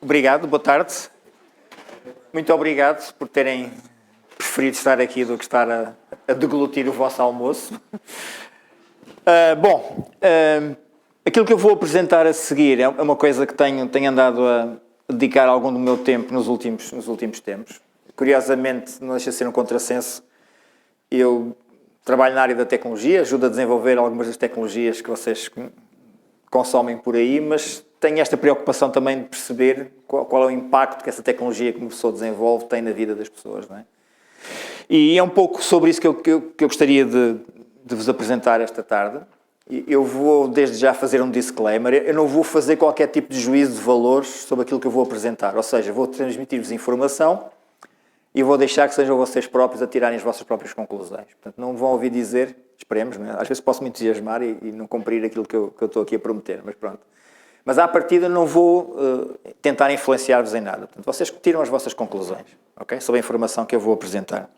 Obrigado, boa tarde. Muito obrigado por terem preferido estar aqui do que estar a deglutir o vosso almoço. Aquilo que eu vou apresentar a seguir é uma coisa que tenho andado a dedicar algum do meu tempo nos últimos tempos. Curiosamente, não deixa de ser um contrassenso, eu trabalho na área da tecnologia, ajudo a desenvolver algumas das tecnologias que vocês consomem por aí, mas tenho esta preocupação também de perceber qual é o impacto que essa tecnologia que uma pessoa desenvolve tem na vida das pessoas, não é? E é um pouco sobre isso que eu gostaria de vos apresentar esta tarde. Eu vou desde já fazer um disclaimer, eu não vou fazer qualquer tipo de juízo de valores sobre aquilo que eu vou apresentar, ou seja, vou transmitir-vos informação e vou deixar que sejam vocês próprios a tirarem as vossas próprias conclusões. Portanto, não vão ouvir dizer, esperemos, não é? Às vezes posso me entusiasmar e não cumprir aquilo que eu estou aqui a prometer, mas pronto. Mas à partida não vou tentar influenciar-vos em nada. Portanto, vocês tiram as vossas conclusões, ok? Sobre a informação que eu vou apresentar.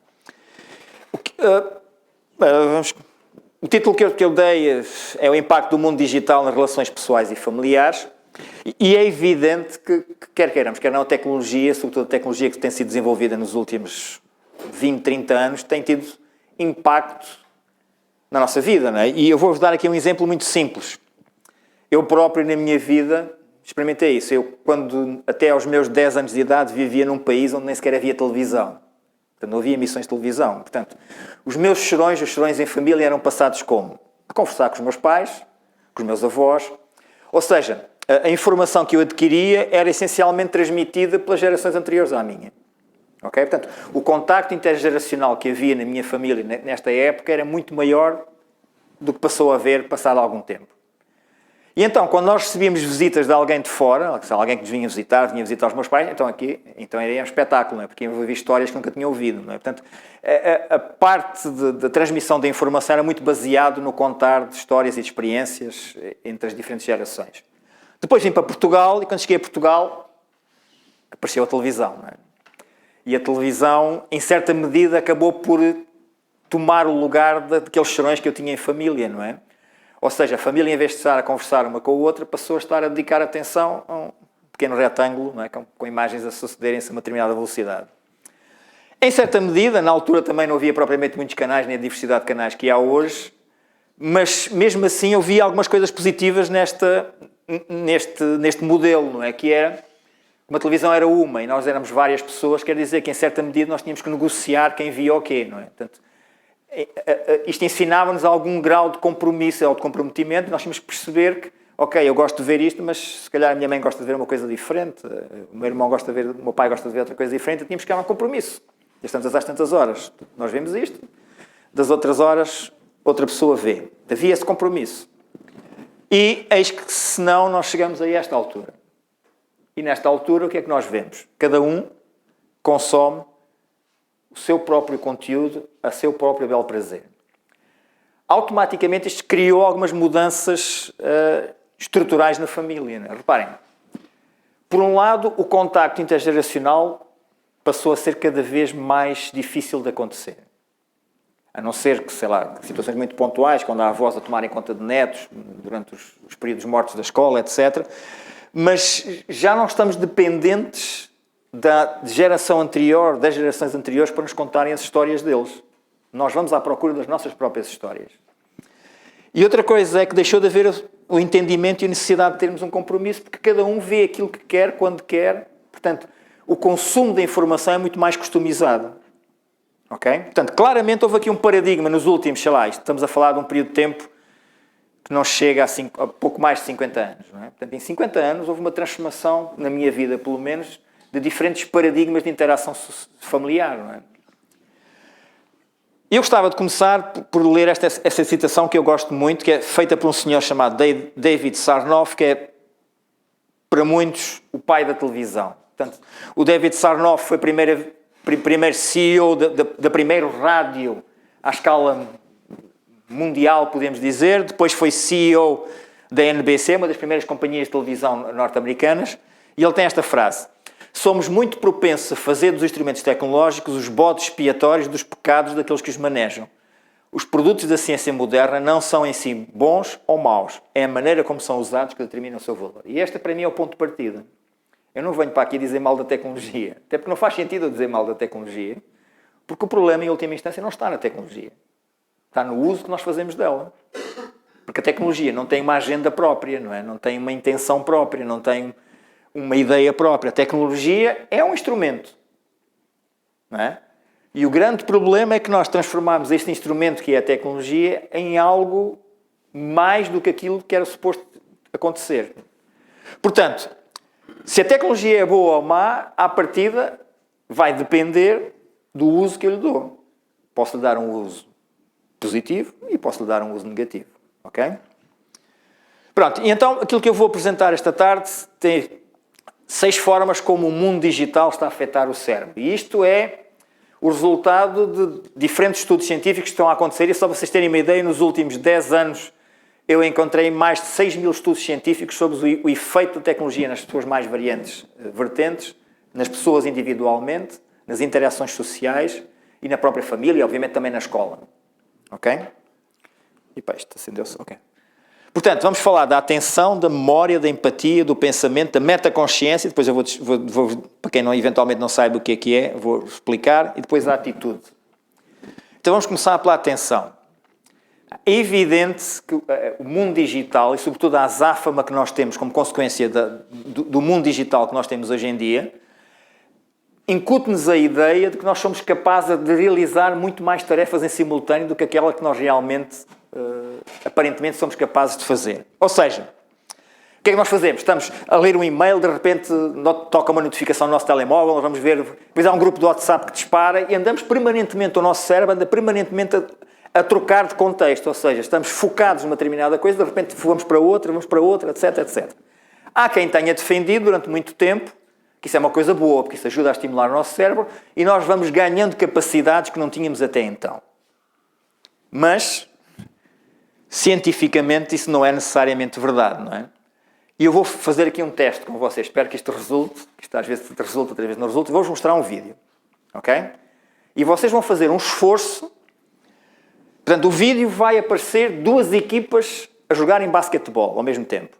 O título que eu dei é o impacto do mundo digital nas relações pessoais e familiares. E é evidente que quer queiramos, quer não, a tecnologia, sobretudo a tecnologia que tem sido desenvolvida nos últimos 20, 30 anos, tem tido impacto na nossa vida, não é? E eu vou-vos dar aqui um exemplo muito simples. Eu próprio, na minha vida, experimentei isso. Eu, quando até aos meus 10 anos de idade, vivia num país onde nem sequer havia televisão. Portanto, não havia emissões de televisão. Portanto, os chorões em família eram passados como? A conversar com os meus pais, com os meus avós. Ou seja, a informação que eu adquiria era essencialmente transmitida pelas gerações anteriores à minha. Okay? Portanto, o contacto intergeracional que havia na minha família nesta época era muito maior do que passou a haver passado algum tempo. E então, quando nós recebíamos visitas de alguém de fora, alguém que nos vinha visitar os meus pais, então era um espetáculo, não é? Porque iam ouvir histórias que nunca tinham ouvido, não é? Portanto, a parte da transmissão da informação era muito baseado no contar de histórias e de experiências entre as diferentes gerações. Depois vim para Portugal, e quando cheguei a Portugal, apareceu a televisão, não é? E a televisão, em certa medida, acabou por tomar o lugar daqueles chorões que eu tinha em família, não é? Ou seja, a família, em vez de estar a conversar uma com a outra, passou a estar a dedicar atenção a um pequeno retângulo, não é? Com imagens a sucederem-se a uma determinada velocidade. Em certa medida, na altura também não havia propriamente muitos canais, nem a diversidade de canais que há hoje, mas mesmo assim eu via algumas coisas positivas neste modelo, não é? Que era, uma televisão era uma e nós éramos várias pessoas, quer dizer que em certa medida nós tínhamos que negociar quem via o quê, não é? Portanto, isto ensinava-nos algum grau de compromisso ou de comprometimento. Nós tínhamos que perceber que, ok, eu gosto de ver isto, mas se calhar a minha mãe gosta de ver uma coisa diferente, o meu irmão gosta de ver, o meu pai gosta de ver outra coisa diferente, tínhamos que ter um compromisso. Estamos às tantas horas, nós vemos isto, das outras horas outra pessoa vê. Havia esse compromisso. E eis que, senão, nós chegamos a esta altura. E nesta altura, o que é que nós vemos? Cada um consome o seu próprio conteúdo a seu próprio bel prazer. Automaticamente isto criou algumas mudanças estruturais na família. Não é? Reparem, por um lado, o contacto intergeracional passou a ser cada vez mais difícil de acontecer. A não ser que, sei lá, situações muito pontuais, quando há avós a tomarem conta de netos, durante os períodos mortos da escola, etc. Mas já não estamos dependentes da geração anterior, das gerações anteriores, para nos contarem as histórias deles. Nós vamos à procura das nossas próprias histórias. E outra coisa é que deixou de haver o entendimento e a necessidade de termos um compromisso, porque cada um vê aquilo que quer, quando quer. Portanto, o consumo da informação é muito mais customizado. Ok? Portanto, claramente houve aqui um paradigma nos últimos, estamos a falar de um período de tempo que não chega a pouco mais de 50 anos. Não é? Portanto, em 50 anos houve uma transformação, na minha vida pelo menos, de diferentes paradigmas de interação familiar. Não é? Eu gostava de começar por ler essa citação que eu gosto muito, que é feita por um senhor chamado David Sarnoff, que é, para muitos, o pai da televisão. Portanto, o David Sarnoff foi o primeiro CEO da primeira rádio à escala mundial, podemos dizer. Depois foi CEO da NBC, uma das primeiras companhias de televisão norte-americanas. E ele tem esta frase: somos muito propensos a fazer dos instrumentos tecnológicos os bodes expiatórios dos pecados daqueles que os manejam. os produtos da ciência moderna não são em si bons ou maus. É a maneira como são usados que determina o seu valor. E este, para mim, é o ponto de partida. Eu não venho para aqui dizer mal da tecnologia. Até porque não faz sentido eu dizer mal da tecnologia, porque o problema, em última instância, não está na tecnologia. Está no uso que nós fazemos dela. Porque a tecnologia não tem uma agenda própria, não é? Não tem uma intenção própria, não tem uma ideia própria. A tecnologia é um instrumento. Não é? E o grande problema é que nós transformamos este instrumento, que é a tecnologia, em algo mais do que aquilo que era suposto acontecer. Portanto, se a tecnologia é boa ou má, à partida vai depender do uso que eu lhe dou. Posso lhe dar um uso positivo e posso lhe dar um uso negativo. Ok? Pronto, e então aquilo que eu vou apresentar esta tarde tem 6 formas como o mundo digital está a afetar o cérebro. E isto é o resultado de diferentes estudos científicos que estão a acontecer. E só para vocês terem uma ideia, nos últimos 10 anos eu encontrei mais de 6.000 estudos científicos sobre o efeito da tecnologia nas pessoas mais variantes vertentes, nas pessoas individualmente, nas interações sociais e na própria família e, obviamente, também na escola. Ok? E pá, isto acendeu-se. Ok. Portanto, vamos falar da atenção, da memória, da empatia, do pensamento, da metaconsciência. Depois eu vou para quem eventualmente não saiba o que é, vou explicar. E depois a atitude. Então vamos começar pela atenção. É evidente que o mundo digital, e sobretudo a azáfama que nós temos como consequência do mundo digital que nós temos hoje em dia, incute-nos a ideia de que nós somos capazes de realizar muito mais tarefas em simultâneo do que aquela que nós realmente, aparentemente, somos capazes de fazer. Ou seja, o que é que nós fazemos? Estamos a ler um e-mail, de repente toca uma notificação no nosso telemóvel, nós vamos ver, depois há um grupo do WhatsApp que dispara e andamos permanentemente, o nosso cérebro anda permanentemente a trocar de contexto, ou seja, estamos focados numa determinada coisa, de repente vamos para outra, etc, etc. Há quem tenha defendido durante muito tempo que isso é uma coisa boa, porque isso ajuda a estimular o nosso cérebro e nós vamos ganhando capacidades que não tínhamos até então. Mas, cientificamente, isso não é necessariamente verdade, não é? E eu vou fazer aqui um teste com vocês, espero que isto resulte, que isto às vezes resulta, outras vezes não resulta, e vou-vos mostrar um vídeo, ok? E vocês vão fazer um esforço. Portanto, o vídeo vai aparecer 2 equipas a jogarem basquetebol ao mesmo tempo.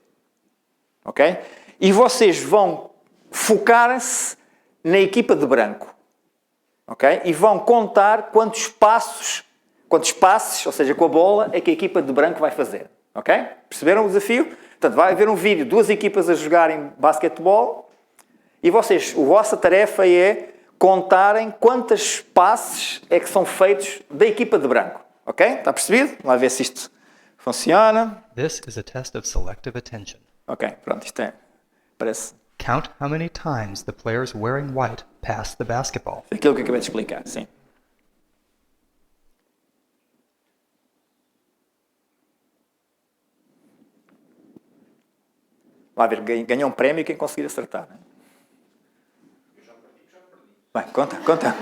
Ok? E vocês vão focar-se na equipa de branco. Ok? E vão contar quantos passos, ou seja, com a bola, é que a equipa de branco vai fazer. Ok? Perceberam o desafio? Portanto, vai haver um vídeo, 2 equipas a jogarem basquetebol e vocês, a vossa tarefa é contarem quantos passes é que são feitos da equipa de branco. Ok? Está percebido? Vamos lá ver se isto funciona. This is a test of selective attention. Ok, pronto, isto é. Parece. Count how many times the players wearing white pass the basketball. Aquilo que eu acabei de explicar, sim. Vai ver, ganhou um prémio quem conseguir acertar. Né? Vai, conta.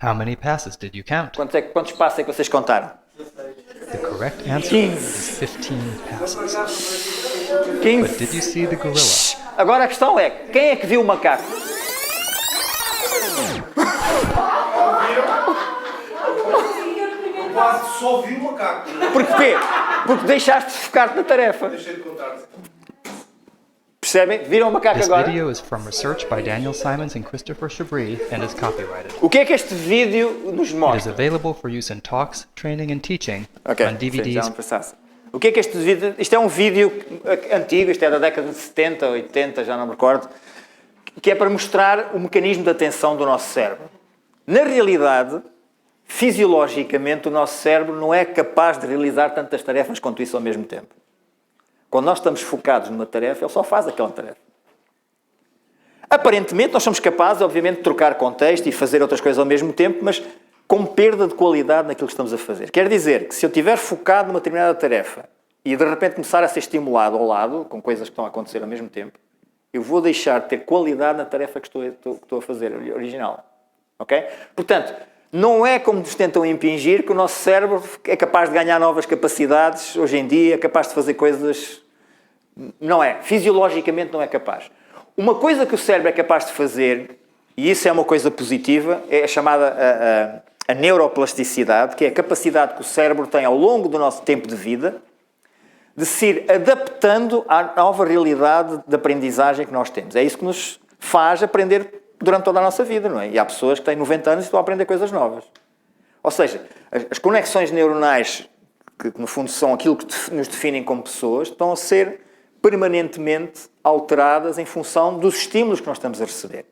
How many passes did you count? Quantos passos é que vocês contaram? The correct answer is 15 passes. 15. But did you see the gorilla? Agora a questão é, quem é que viu o macaco? Quase só vi o macaco. Porquê? Porque deixaste de focar-te na tarefa. Deixei de contar. Percebem? Viram o macaco This agora? video is from research by Daniel Simons and Christopher Chabris and is copyrighted. O que é que este vídeo nos It is mostra? available for use in talks, training and teaching Ok, on sim, já DVDs. não passasse. O que é que este vídeo... Isto é um vídeo antigo, isto é da década de 70, 80, já não me recordo, que é para mostrar o mecanismo de atenção do nosso cérebro. Na realidade, fisiologicamente, o nosso cérebro não é capaz de realizar tantas tarefas quanto isso ao mesmo tempo. Quando nós estamos focados numa tarefa, ele só faz aquela tarefa. Aparentemente, nós somos capazes, obviamente, de trocar contexto e fazer outras coisas ao mesmo tempo, mas com perda de qualidade naquilo que estamos a fazer. Quer dizer que se eu estiver focado numa determinada tarefa e de repente começar a ser estimulado ao lado, com coisas que estão a acontecer ao mesmo tempo, eu vou deixar de ter qualidade na tarefa que estou a fazer, original. Ok? Portanto, Não é como nos tentam impingir que o nosso cérebro é capaz de ganhar novas capacidades hoje em dia, é capaz de fazer coisas... Não é. Fisiologicamente não é capaz. Uma coisa que o cérebro é capaz de fazer, e isso é uma coisa positiva, é a chamada a neuroplasticidade, que é a capacidade que o cérebro tem ao longo do nosso tempo de vida de se ir adaptando à nova realidade de aprendizagem que nós temos. É isso que nos faz aprender durante toda a nossa vida, não é? E há pessoas que têm 90 anos e estão a aprender coisas novas. Ou seja, as conexões neuronais, que no fundo são aquilo que nos definem como pessoas, estão a ser permanentemente alteradas em função dos estímulos que nós estamos a receber.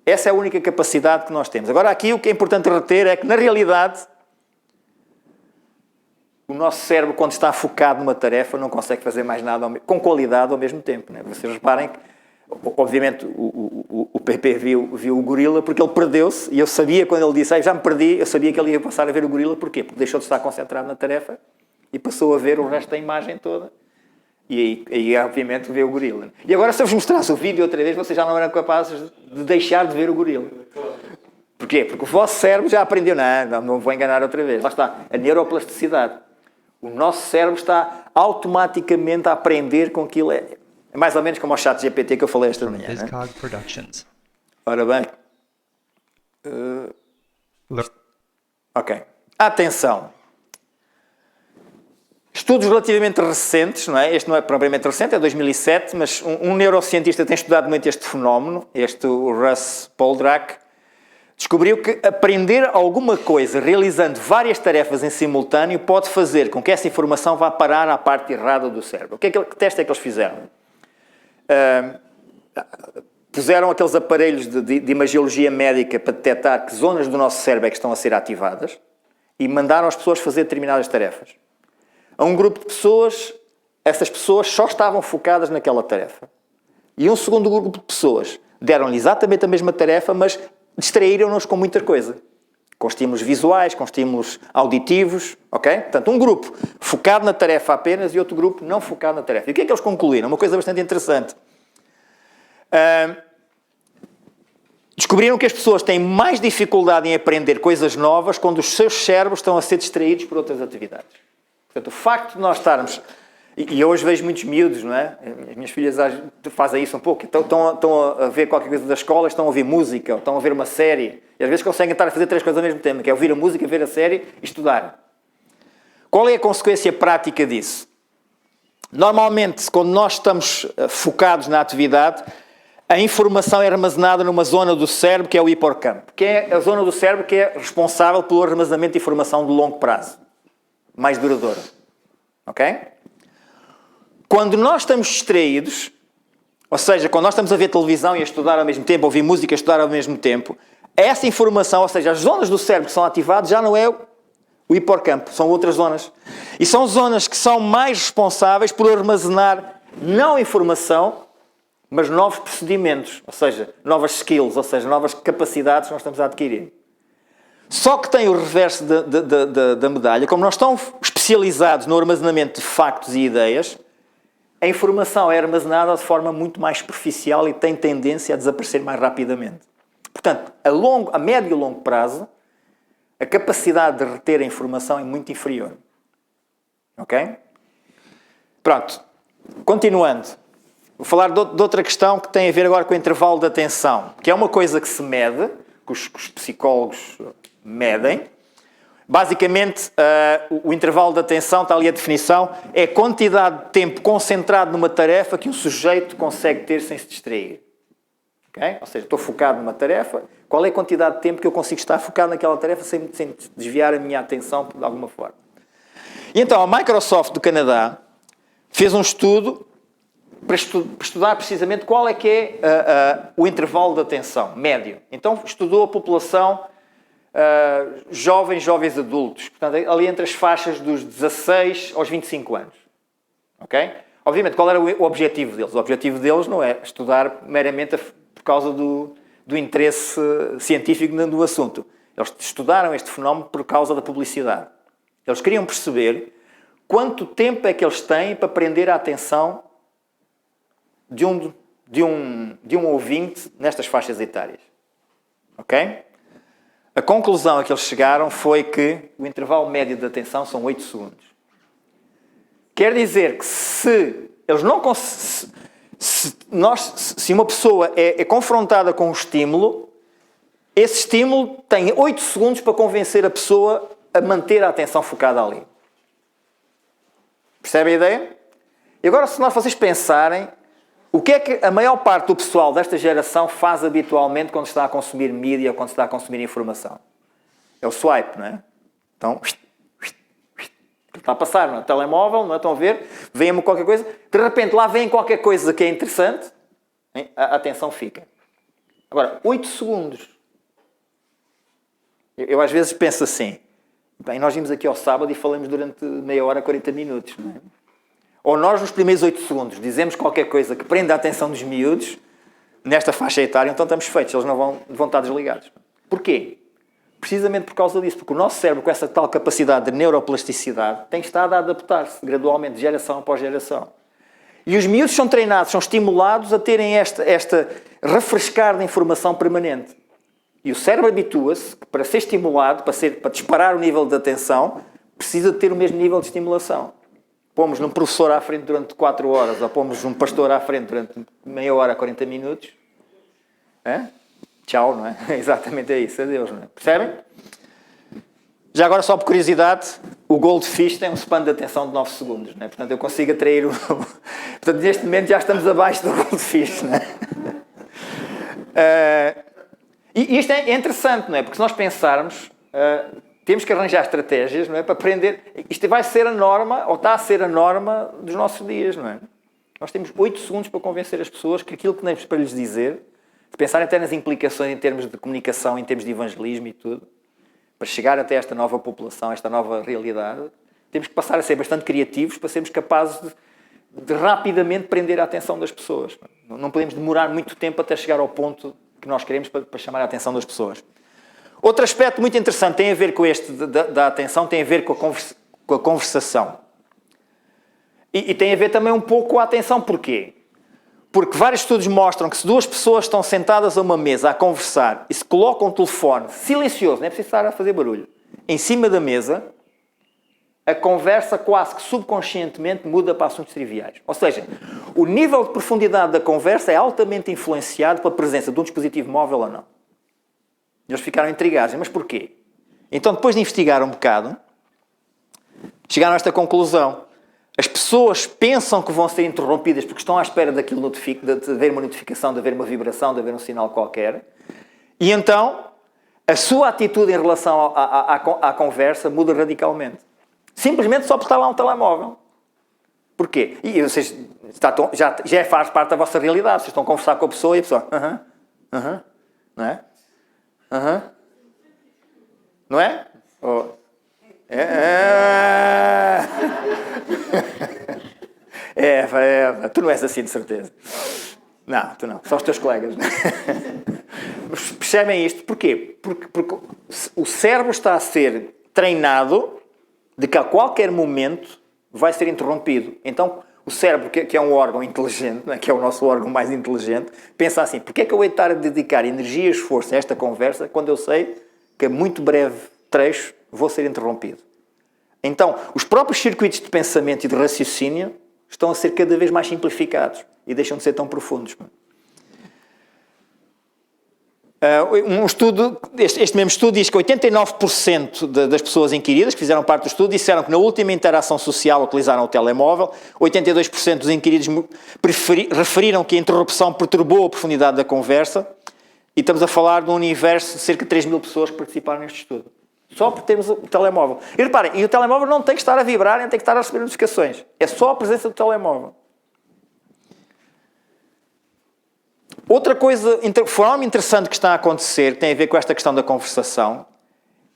Essa é a única capacidade que nós temos. Agora, aqui o que é importante reter é que, na realidade, o nosso cérebro, quando está focado numa tarefa, não consegue fazer mais nada com qualidade ao mesmo tempo. Não é? Vocês reparem que, obviamente, o PP viu o gorila porque ele perdeu-se, e eu sabia, quando ele disse, já me perdi, eu sabia que ele ia passar a ver o gorila. Porquê? Porque deixou de estar concentrado na tarefa e passou a ver o resto da imagem toda. E aí, obviamente, vê o gorila. E agora, se eu vos mostrasse o vídeo outra vez, vocês já não eram capazes de deixar de ver o gorila. Porquê? Porque o vosso cérebro já aprendeu, não vou enganar outra vez. Lá está, a neuroplasticidade. O nosso cérebro está automaticamente a aprender com aquilo. É mais ou menos como o chat GPT que eu falei esta manhã. Viscog Productions. Ora bem. Look. Ok. Atenção. Estudos relativamente recentes, não é? Este não é propriamente recente, é 2007, mas um neurocientista tem estudado muito este fenómeno, o Russ Poldrack, descobriu que aprender alguma coisa realizando várias tarefas em simultâneo pode fazer com que essa informação vá parar à parte errada do cérebro. Que teste é que eles fizeram? Puseram aqueles aparelhos de imagiologia médica para detectar que zonas do nosso cérebro é que estão a ser ativadas e mandaram as pessoas fazer determinadas tarefas. A um grupo de pessoas, essas pessoas só estavam focadas naquela tarefa. E um segundo grupo de pessoas deram-lhe exatamente a mesma tarefa, mas distraíram-nos com muita coisa. Com estímulos visuais, com estímulos auditivos, ok? Portanto, um grupo focado na tarefa apenas e outro grupo não focado na tarefa. E o que é que eles concluíram? Uma coisa bastante interessante. Descobriram que as pessoas têm mais dificuldade em aprender coisas novas quando os seus cérebros estão a ser distraídos por outras atividades. Portanto, o facto de nós estarmos... E eu hoje vejo muitos miúdos, não é? As minhas filhas fazem isso um pouco. Estão a ver qualquer coisa da escola, estão a ouvir música, ou estão a ver uma série. E às vezes conseguem estar a fazer 3 coisas ao mesmo tempo, que é ouvir a música, ver a série e estudar. Qual é a consequência prática disso? Normalmente, quando nós estamos focados na atividade, a informação é armazenada numa zona do cérebro que é o hipocampo, que é a zona do cérebro que é responsável pelo armazenamento de informação de longo prazo, mais duradoura. Ok? Quando nós estamos distraídos, ou seja, quando nós estamos a ver televisão e a estudar ao mesmo tempo, a ouvir música e a estudar ao mesmo tempo, essa informação, ou seja, as zonas do cérebro que são ativadas já não é o hipocampo, são outras zonas. E são zonas que são mais responsáveis por armazenar não informação, mas novos procedimentos, ou seja, novas skills, ou seja, novas capacidades que nós estamos a adquirir. Só que tem o reverso da medalha. Como nós estamos especializados no armazenamento de factos e ideias, a informação é armazenada de forma muito mais superficial e tem tendência a desaparecer mais rapidamente. Portanto, a médio e longo prazo, a capacidade de reter a informação é muito inferior. Ok? Pronto. Continuando. Vou falar de outra questão que tem a ver agora com o intervalo de atenção, que é uma coisa que se mede, que os psicólogos medem. Basicamente, o intervalo de atenção, está ali a definição, é a quantidade de tempo concentrado numa tarefa que um sujeito consegue ter sem se distrair. Okay? Ou seja, estou focado numa tarefa, qual é a quantidade de tempo que eu consigo estar focado naquela tarefa sem desviar a minha atenção de alguma forma. E então, a Microsoft do Canadá fez um estudo para estudar precisamente qual é que é o intervalo de atenção médio. Então, estudou a população jovens adultos, portanto, ali entre as faixas dos 16 aos 25 anos. Ok? Obviamente, qual era o objetivo deles? O objetivo deles não é estudar meramente por causa do interesse científico do assunto. Eles estudaram este fenómeno por causa da publicidade. Eles queriam perceber quanto tempo é que eles têm para prender a atenção de um ouvinte nestas faixas etárias. Ok? A conclusão a que eles chegaram foi que o intervalo médio de atenção são 8 segundos. Quer dizer que se eles não se uma pessoa é confrontada com um estímulo, esse estímulo tem 8 segundos para convencer a pessoa a manter a atenção focada ali. Percebe a ideia? E agora, se vocês pensarem, o que é que a maior parte do pessoal desta geração faz habitualmente quando está a consumir mídia ou quando está a consumir informação? É o swipe, não é? Então, está a passar no telemóvel, não é? Estão a ver? Vem-me qualquer coisa, de repente lá vem qualquer coisa que é interessante, hein? A atenção fica. Agora, 8 segundos. Eu às vezes penso assim, bem, nós vimos aqui ao sábado e falamos durante meia hora, 40 minutos, não é? Ou nós, nos primeiros 8 segundos, dizemos qualquer coisa que prenda a atenção dos miúdos, nesta faixa etária, então estamos feitos, eles não vão estar desligados. Porquê? Precisamente por causa disso, porque o nosso cérebro, com essa tal capacidade de neuroplasticidade, tem estado a adaptar-se gradualmente, geração após geração. E os miúdos são treinados, são estimulados a terem esta refrescar de informação permanente. E o cérebro habitua-se que para ser estimulado, para disparar o nível de atenção, precisa de ter o mesmo nível de estimulação. Pomos num professor à frente durante 4 horas, ou pomos um pastor à frente durante meia hora, 40 minutos. Tchau, não é? Exatamente é isso, adeus, não é? Percebem? Já agora, só por curiosidade, o Goldfish tem um span de atenção de 9 segundos, não é? Portanto, eu consigo atrair o... Portanto, neste momento já estamos abaixo do Goldfish, não é? E isto é interessante, não é? Porque se nós pensarmos, temos que arranjar estratégias, não é? Para aprender. Isto vai ser a norma, ou está a ser a norma dos nossos dias, não é? Nós temos 8 segundos para convencer as pessoas que aquilo que temos para lhes dizer, de pensar até nas implicações em termos de comunicação, em termos de evangelismo e tudo, para chegar até esta nova população, esta nova realidade, temos que passar a ser bastante criativos para sermos capazes de rapidamente prender a atenção das pessoas. Não podemos demorar muito tempo até chegar ao ponto que nós queremos para chamar a atenção das pessoas. Outro aspecto muito interessante tem a ver com este da atenção, tem a ver com a conversação. E tem a ver também um pouco com a atenção. Porquê? Porque vários estudos mostram que se 2 pessoas estão sentadas a uma mesa a conversar e se colocam um telefone silencioso, não é preciso estar a fazer barulho, em cima da mesa, a conversa quase que subconscientemente muda para assuntos triviais. Ou seja, o nível de profundidade da conversa é altamente influenciado pela presença de um dispositivo móvel ou não. Eles ficaram intrigados. Mas porquê? Então, depois de investigar um bocado, chegaram a esta conclusão. As pessoas pensam que vão ser interrompidas porque estão à espera daquilo de haver uma notificação, de haver uma vibração, de haver um sinal qualquer. E então, a sua atitude em relação à conversa muda radicalmente. Simplesmente só por estar lá um telemóvel. Porquê? E vocês já faz parte da vossa realidade. Vocês estão a conversar com a pessoa e a pessoa... não é? Não é? Oh. Eva, tu não és assim de certeza. Não, tu não. Só os teus colegas. Mas percebem isto? Porquê? Porque o cérebro está a ser treinado de que a qualquer momento vai ser interrompido. Então, o cérebro, que é um órgão inteligente, que é o nosso órgão mais inteligente, pensa assim, porquê é que eu vou estar a dedicar energia e esforço a esta conversa quando eu sei que a muito breve trecho vou ser interrompido? Então, os próprios circuitos de pensamento e de raciocínio estão a ser cada vez mais simplificados e deixam de ser tão profundos. Um estudo, este mesmo estudo diz que 89% das pessoas inquiridas que fizeram parte do estudo disseram que na última interação social utilizaram o telemóvel, 82% dos inquiridos referiram que a interrupção perturbou a profundidade da conversa e estamos a falar de um universo de cerca de 3 mil pessoas que participaram neste estudo. Só por termos o telemóvel. E reparem, o telemóvel não tem que estar a vibrar, nem tem que estar a receber notificações. É só a presença do telemóvel. Outra coisa, fenómeno interessante que está a acontecer, que tem a ver com esta questão da conversação,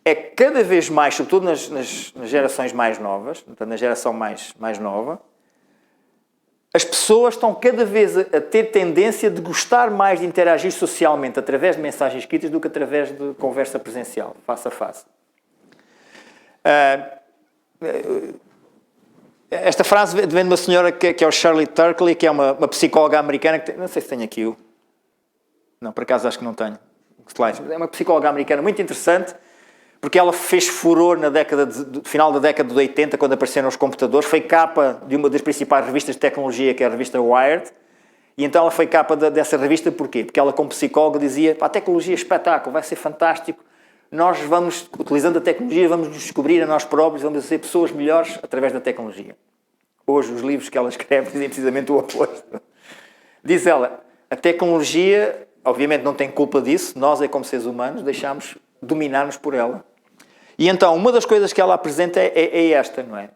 é que cada vez mais, sobretudo nas gerações mais novas, na geração mais nova, as pessoas estão cada vez a ter tendência de gostar mais de interagir socialmente através de mensagens escritas do que através de conversa presencial, face a face. Esta frase vem de uma senhora que é o Shirley Turkley, que é uma psicóloga americana, que não sei se tenho aqui o... Não, por acaso acho que não tenho. slides. É uma psicóloga americana muito interessante, porque ela fez furor na final da década de 80, quando apareceram os computadores. Foi capa de uma das principais revistas de tecnologia, que é a revista Wired. E então ela foi capa dessa revista porquê? Porque ela, como psicóloga, dizia: a tecnologia é espetáculo, vai ser fantástico. Nós vamos, utilizando a tecnologia, vamos nos descobrir a nós próprios, vamos ser pessoas melhores através da tecnologia. Hoje, os livros que ela escreve dizem precisamente o oposto. Diz ela: a tecnologia, obviamente, não tem culpa disso. Nós, como seres humanos, deixamos dominar-nos por ela. E então, uma das coisas que ela apresenta é esta, não é?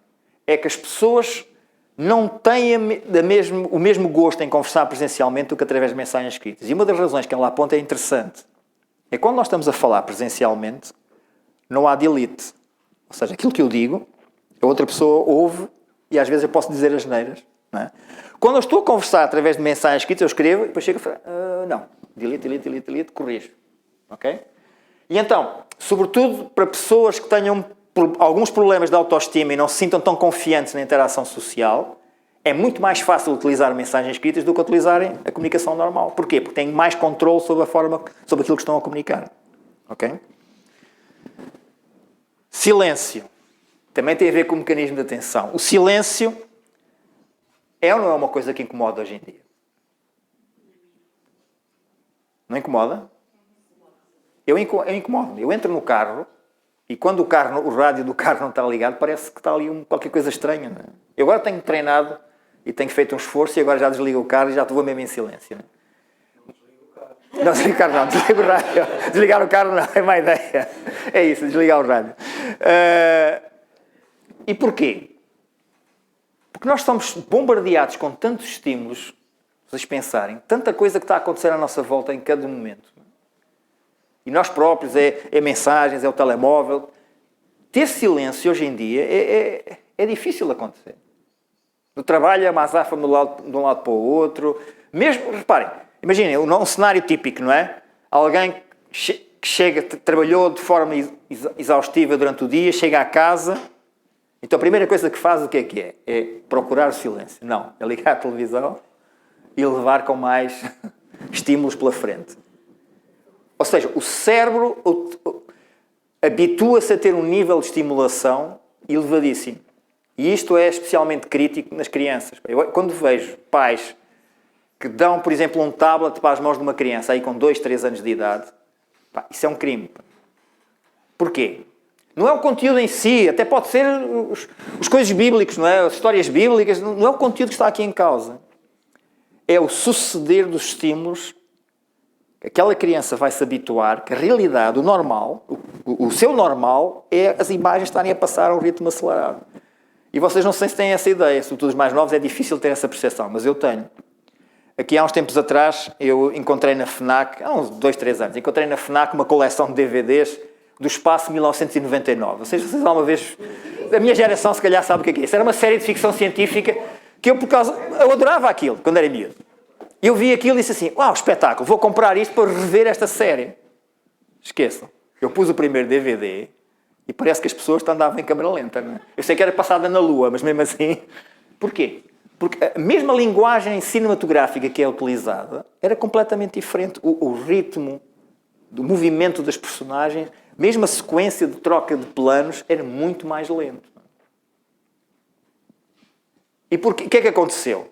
É que as pessoas não têm o mesmo gosto em conversar presencialmente do que através de mensagens escritas. E uma das razões que ela aponta é interessante. É quando nós estamos a falar presencialmente, não há delete. Ou seja, aquilo que eu digo, a outra pessoa ouve e às vezes eu posso dizer asneiras. Não é? Quando eu estou a conversar através de mensagens escritas, eu escrevo e depois chego a falar: não, delete, corrijo. Ok? E então, sobretudo para pessoas que tenham alguns problemas de autoestima e não se sintam tão confiantes na interação social, é muito mais fácil utilizar mensagens escritas do que utilizarem a comunicação normal. Porquê? Porque têm mais controle sobre sobre aquilo que estão a comunicar. Ok? Silêncio. Também tem a ver com o mecanismo de atenção. O silêncio é ou não é uma coisa que incomoda hoje em dia? Não incomoda? Eu incomodo. Eu entro no carro e quando o rádio do carro não está ligado, parece que está ali qualquer coisa estranha. Não é? Eu agora tenho treinado e tenho feito um esforço e agora já desligo o carro e já estou mesmo em silêncio. Não, desligo o carro não, desligo o rádio. Desligar o carro não, é má ideia. É isso, desligar o rádio. E porquê? Porque nós somos bombardeados com tantos estímulos, vocês pensarem, tanta coisa que está a acontecer à nossa volta em cada momento. E nós próprios, é mensagens, é o telemóvel. Ter silêncio hoje em dia é difícil de acontecer. No trabalho é uma azáfama de um lado para o outro. Mesmo, reparem, imaginem, um cenário típico, não é? Alguém que chega, trabalhou de forma exaustiva durante o dia, chega à casa, então a primeira coisa que faz, o que é? É procurar o silêncio. Não, é ligar a televisão e levar com mais estímulos pela frente. Ou seja, o cérebro habitua-se a ter um nível de estimulação elevadíssimo. E isto é especialmente crítico nas crianças. Quando vejo pais que dão, por exemplo, um tablet para as mãos de uma criança aí com 2, 3 anos de idade, isso é um crime. Porquê? Não é o conteúdo em si, até pode ser os coisas bíblicas, não é? As histórias bíblicas, não é o conteúdo que está aqui em causa. É o suceder dos estímulos. Aquela criança vai se habituar que a realidade, o normal, o seu normal, é as imagens estarem a passar a um ritmo acelerado. E vocês não sei se têm essa ideia, sobretudo os mais novos, é difícil ter essa percepção, mas eu tenho. Aqui há uns tempos atrás, eu encontrei na FNAC, há uns 2, 3 anos, encontrei na FNAC uma coleção de DVDs do Espaço 1999. Vocês alguma vez... A minha geração, se calhar, sabe o que é isso. Era uma série de ficção científica que eu adorava aquilo, quando era miúdo. Eu vi aquilo e disse assim: uau, espetáculo, vou comprar isto para rever esta série. Esqueçam. Eu pus o primeiro DVD e parece que as pessoas andavam em câmera lenta. Não é? Eu sei que era passada na Lua, mas mesmo assim... Porquê? Porque a mesma linguagem cinematográfica que é utilizada era completamente diferente. O ritmo do movimento das personagens, mesmo a sequência de troca de planos, era muito mais lento. E o que é que aconteceu?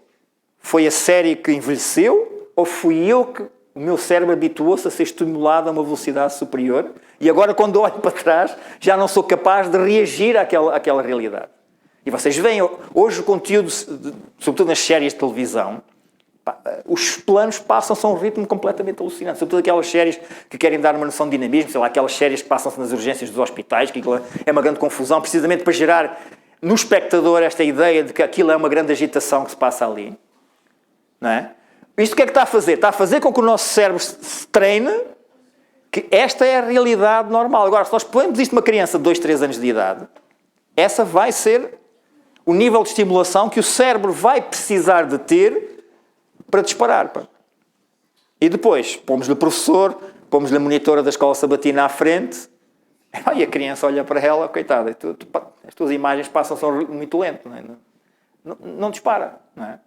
Foi a série que envelheceu ou fui eu que o meu cérebro habituou-se a ser estimulado a uma velocidade superior e agora quando olho para trás já não sou capaz de reagir àquela realidade? E vocês veem, hoje o conteúdo, sobretudo nas séries de televisão, os planos passam-se a um ritmo completamente alucinante. Sobretudo aquelas séries que querem dar uma noção de dinamismo, sei lá, aquelas séries que passam-se nas urgências dos hospitais, que é uma grande confusão, precisamente para gerar no espectador esta ideia de que aquilo é uma grande agitação que se passa ali. Não é? Isto o que é que está a fazer? Está a fazer com que o nosso cérebro se treine que esta é a realidade normal. Agora, se nós põemos isto numa criança de 2, 3 anos de idade, essa vai ser o nível de estimulação que o cérebro vai precisar de ter para disparar. Pá. E depois, pomos-lhe o professor, pomos-lhe a monitora da escola sabatina à frente, e a criança olha para ela, coitada, as tuas imagens passam-se muito lento, não é? Não dispara, não é?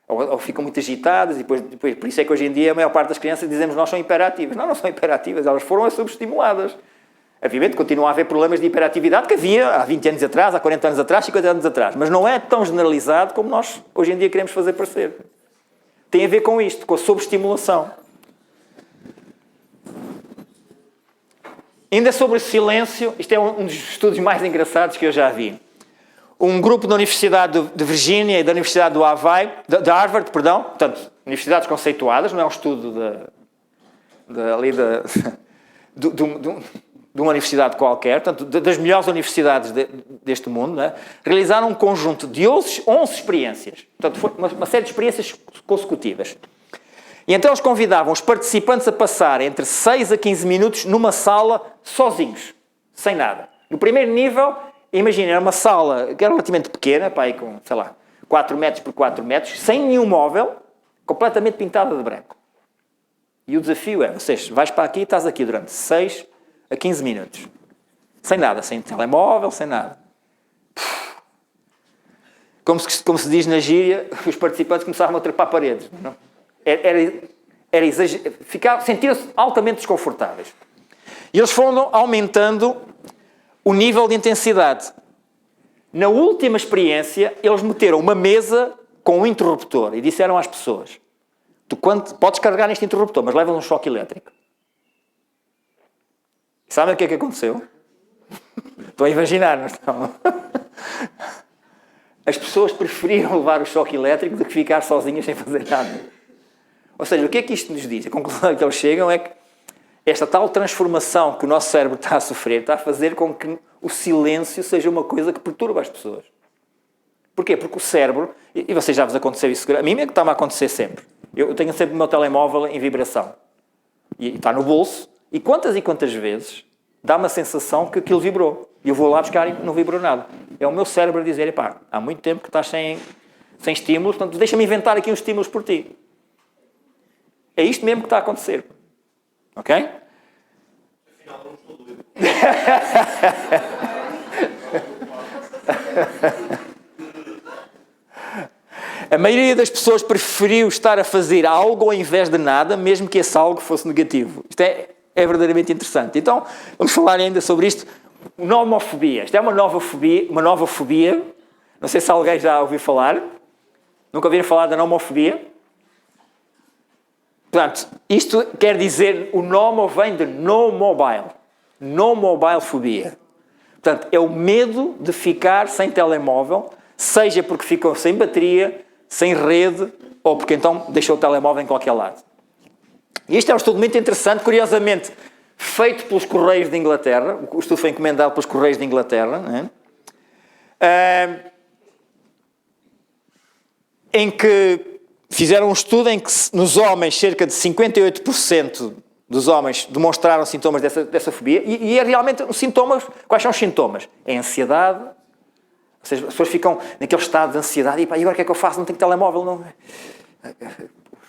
Ou ficam muito agitadas, e depois, por isso é que hoje em dia a maior parte das crianças dizemos nós são hiperativas. Não são hiperativas, elas foram subestimuladas. Obviamente continua a haver problemas de hiperatividade que havia há 20 anos atrás, há 40 anos atrás, 50 anos atrás, mas não é tão generalizado como nós hoje em dia queremos fazer parecer. Tem a ver com isto, com a sobreestimulação. Ainda sobre o silêncio, isto é um dos estudos mais engraçados que eu já vi. Um grupo da Universidade de Virgínia e da Universidade de Harvard, portanto, universidades conceituadas, não é um estudo de uma universidade qualquer, portanto, das melhores universidades deste mundo, né? Realizaram um conjunto de 11 experiências. Portanto, foi uma série de experiências consecutivas. E então eles convidavam os participantes a passar entre 6 a 15 minutos numa sala sozinhos, sem nada. No primeiro nível, imagina, era uma sala que era relativamente pequena, pá, com, sei lá, 4 metros por 4 metros, sem nenhum móvel, completamente pintada de branco. E o desafio é, ou seja, vais para aqui e estás aqui durante 6 a 15 minutos. Sem nada, sem telemóvel, sem nada. Como se diz na gíria, os participantes começavam a trepar paredes. Não? Era exagerado. Sentiam-se altamente desconfortáveis. E eles foram aumentando o nível de intensidade. Na última experiência, eles meteram uma mesa com um interruptor e disseram às pessoas: tu podes carregar neste interruptor, mas levas um choque elétrico. Sabem o que é que aconteceu? Estou a imaginar, não estão? As pessoas preferiram levar o choque elétrico do que ficar sozinhas sem fazer nada. Ou seja, o que é que isto nos diz? A conclusão que eles chegam é que esta tal transformação que o nosso cérebro está a sofrer está a fazer com que o silêncio seja uma coisa que perturba as pessoas. Porquê? Porque o cérebro, e vocês já vos aconteceu isso, a mim é que está-me a acontecer sempre. Eu tenho sempre o meu telemóvel em vibração. E está no bolso, e quantas vezes dá-me a sensação que aquilo vibrou. E eu vou lá buscar e não vibrou nada. É o meu cérebro a dizer, epá, há muito tempo que estás sem estímulos, portanto deixa-me inventar aqui uns estímulos por ti. É isto mesmo que está a acontecer. Ok? Afinal, não estou doido. A maioria das pessoas preferiu estar a fazer algo ao invés de nada, mesmo que esse algo fosse negativo. Isto é verdadeiramente interessante. Então, vamos falar ainda sobre isto. Nomofobia. Isto é uma nova fobia. Não sei se alguém já ouviu falar. Nunca ouviram falar da nomofobia? Portanto, isto quer dizer, o nomo vem de no mobile. No mobile fobia. Portanto, é o medo de ficar sem telemóvel, seja porque ficou sem bateria, sem rede, ou porque então deixou o telemóvel em qualquer lado. E este é um estudo muito interessante, curiosamente, feito pelos Correios de Inglaterra. O estudo foi encomendado pelos Correios de Inglaterra, né? Em que fizeram um estudo em que nos homens, cerca de 58% dos homens demonstraram sintomas dessa fobia. E é realmente os sintomas. Quais são os sintomas? É ansiedade. Ou seja, as pessoas ficam naquele estado de ansiedade. E agora o que é que eu faço? Não tenho telemóvel. Não.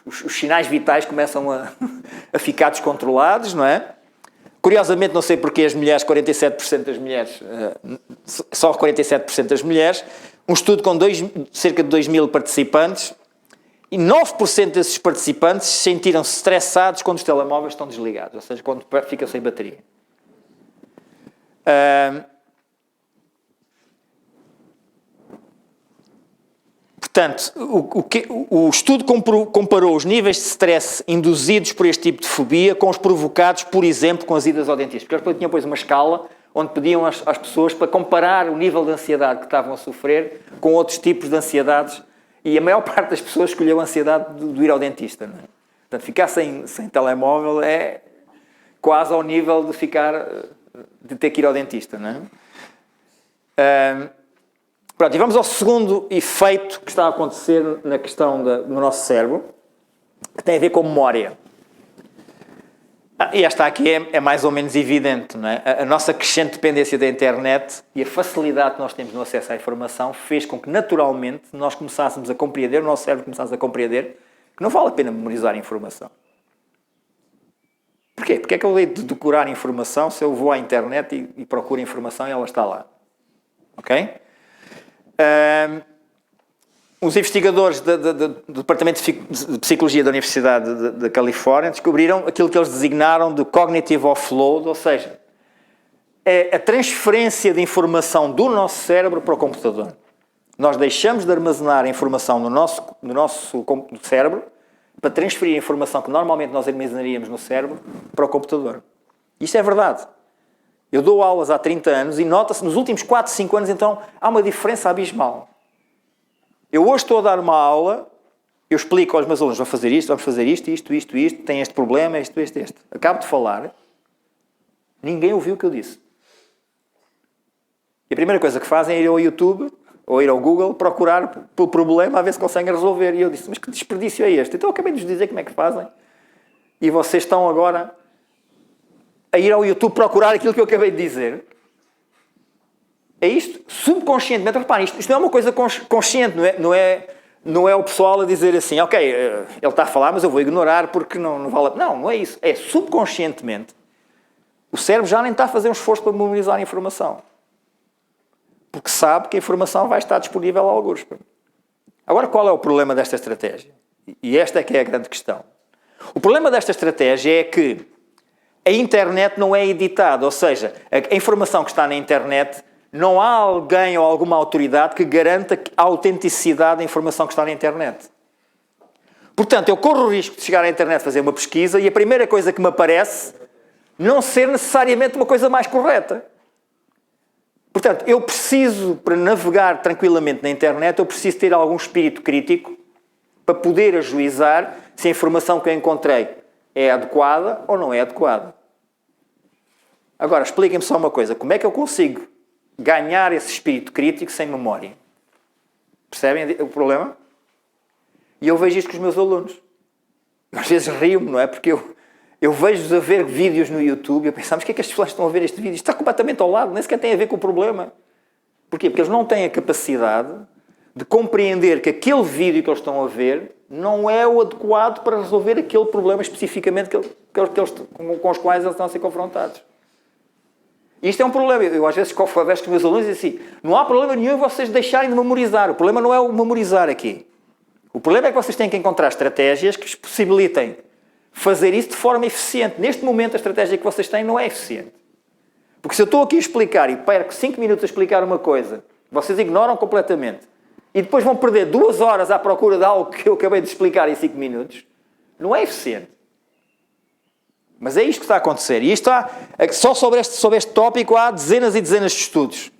Os sinais vitais começam a ficar descontrolados, não é? Curiosamente, não sei porque as mulheres, 47% das mulheres, só 47% das mulheres, um estudo com cerca de 2.000 participantes, e 9% desses participantes sentiram-se estressados quando os telemóveis estão desligados, ou seja, quando ficam sem bateria. Portanto, o estudo comparou os níveis de stress induzidos por este tipo de fobia com os provocados, por exemplo, com as idas ao dentista. Porque eles tinham, pois, uma escala onde pediam às pessoas para comparar o nível de ansiedade que estavam a sofrer com outros tipos de ansiedades. E a maior parte das pessoas escolheu a ansiedade de ir ao dentista. Não é? Portanto, ficar sem telemóvel é quase ao nível de ter que ir ao dentista. Não é? Pronto, e vamos ao segundo efeito que está a acontecer na questão no nosso cérebro, que tem a ver com memória. E esta aqui é mais ou menos evidente, não é? A nossa crescente dependência da internet e a facilidade que nós temos no acesso à informação fez com que, naturalmente, nós começássemos a compreender, o nosso cérebro começasse a compreender que não vale a pena memorizar a informação. Porquê? Porque é que eu hei de decorar informação se eu vou à internet e procuro informação e ela está lá? Ok? os investigadores do Departamento de Psicologia da Universidade da Califórnia descobriram aquilo que eles designaram de cognitive offload, ou seja, é a transferência de informação do nosso cérebro para o computador. Nós deixamos de armazenar a informação no nosso cérebro para transferir a informação que normalmente nós armazenaríamos no cérebro para o computador. Isto é verdade. Eu dou aulas há 30 anos e nota-se nos últimos 4, 5 anos, então, há uma diferença abismal. Eu hoje estou a dar uma aula, eu explico aos meus alunos, vamos fazer isto, tem este problema, este. Acabo de falar, ninguém ouviu o que eu disse. E a primeira coisa que fazem é ir ao YouTube ou ir ao Google procurar pelo problema a ver se conseguem resolver. E eu disse, mas que desperdício é este? Então eu acabei de vos dizer como é que fazem. E vocês estão agora a ir ao YouTube procurar aquilo que eu acabei de dizer. É isto, subconscientemente. Reparem, isto não é uma coisa consciente, não é o pessoal a dizer assim, ok, ele está a falar, mas eu vou ignorar porque não vale a pena. Não é isso. É subconscientemente. O cérebro já nem está a fazer um esforço para memorizar a informação. Porque sabe que a informação vai estar disponível a alguns. Agora, qual é o problema desta estratégia? E esta é que é a grande questão. O problema desta estratégia é que a internet não é editada, ou seja, a informação que está na internet, não há alguém ou alguma autoridade que garanta a autenticidade da informação que está na internet. Portanto, eu corro o risco de chegar à internet fazer uma pesquisa e a primeira coisa que me aparece não ser necessariamente uma coisa mais correta. Portanto, eu preciso, para navegar tranquilamente na internet, eu preciso ter algum espírito crítico para poder ajuizar se a informação que eu encontrei é adequada ou não é adequada. Agora, expliquem-me só uma coisa. Como é que eu consigo ganhar esse espírito crítico sem memória? Percebem o problema? E eu vejo isto com os meus alunos. Às vezes rio-me, não é? Porque eu vejo-os a ver vídeos no YouTube e eu penso, mas o que é que as pessoas estão a ver este vídeo? Isto está completamente ao lado, nem sequer tem a ver com o problema. Porquê? Porque eles não têm a capacidade de compreender que aquele vídeo que eles estão a ver não é o adequado para resolver aquele problema especificamente com os quais eles estão a ser confrontados. E isto é um problema. Eu às vezes converso com os meus alunos e digo assim, não há problema nenhum em vocês deixarem de memorizar. O problema não é o memorizar aqui. O problema é que vocês têm que encontrar estratégias que vos possibilitem fazer isso de forma eficiente. Neste momento a estratégia que vocês têm não é eficiente. Porque se eu estou aqui a explicar e perco 5 minutos a explicar uma coisa, vocês ignoram completamente, e depois vão perder 2 horas à procura de algo que eu acabei de explicar em 5 minutos, não é eficiente. Mas é isto que está a acontecer. E isto só sobre este tópico há dezenas e dezenas de estudos.